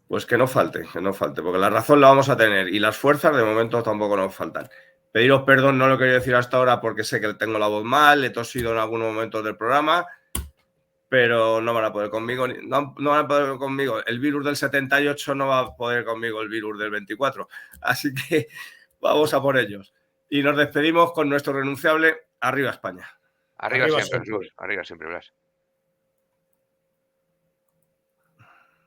Pues que no falte, porque la razón la vamos a tener y las fuerzas de momento tampoco nos faltan. Pediros perdón, no lo quería decir hasta ahora porque sé que tengo la voz mal, he tosido en algunos momentos del programa. pero no van a poder conmigo. No van a poder conmigo. El virus del 78 no va a poder conmigo el virus del 24. Así que vamos a por ellos. Y nos despedimos con nuestro renunciable Arriba España. Arriba siempre, Jesús. Arriba siempre, Blas.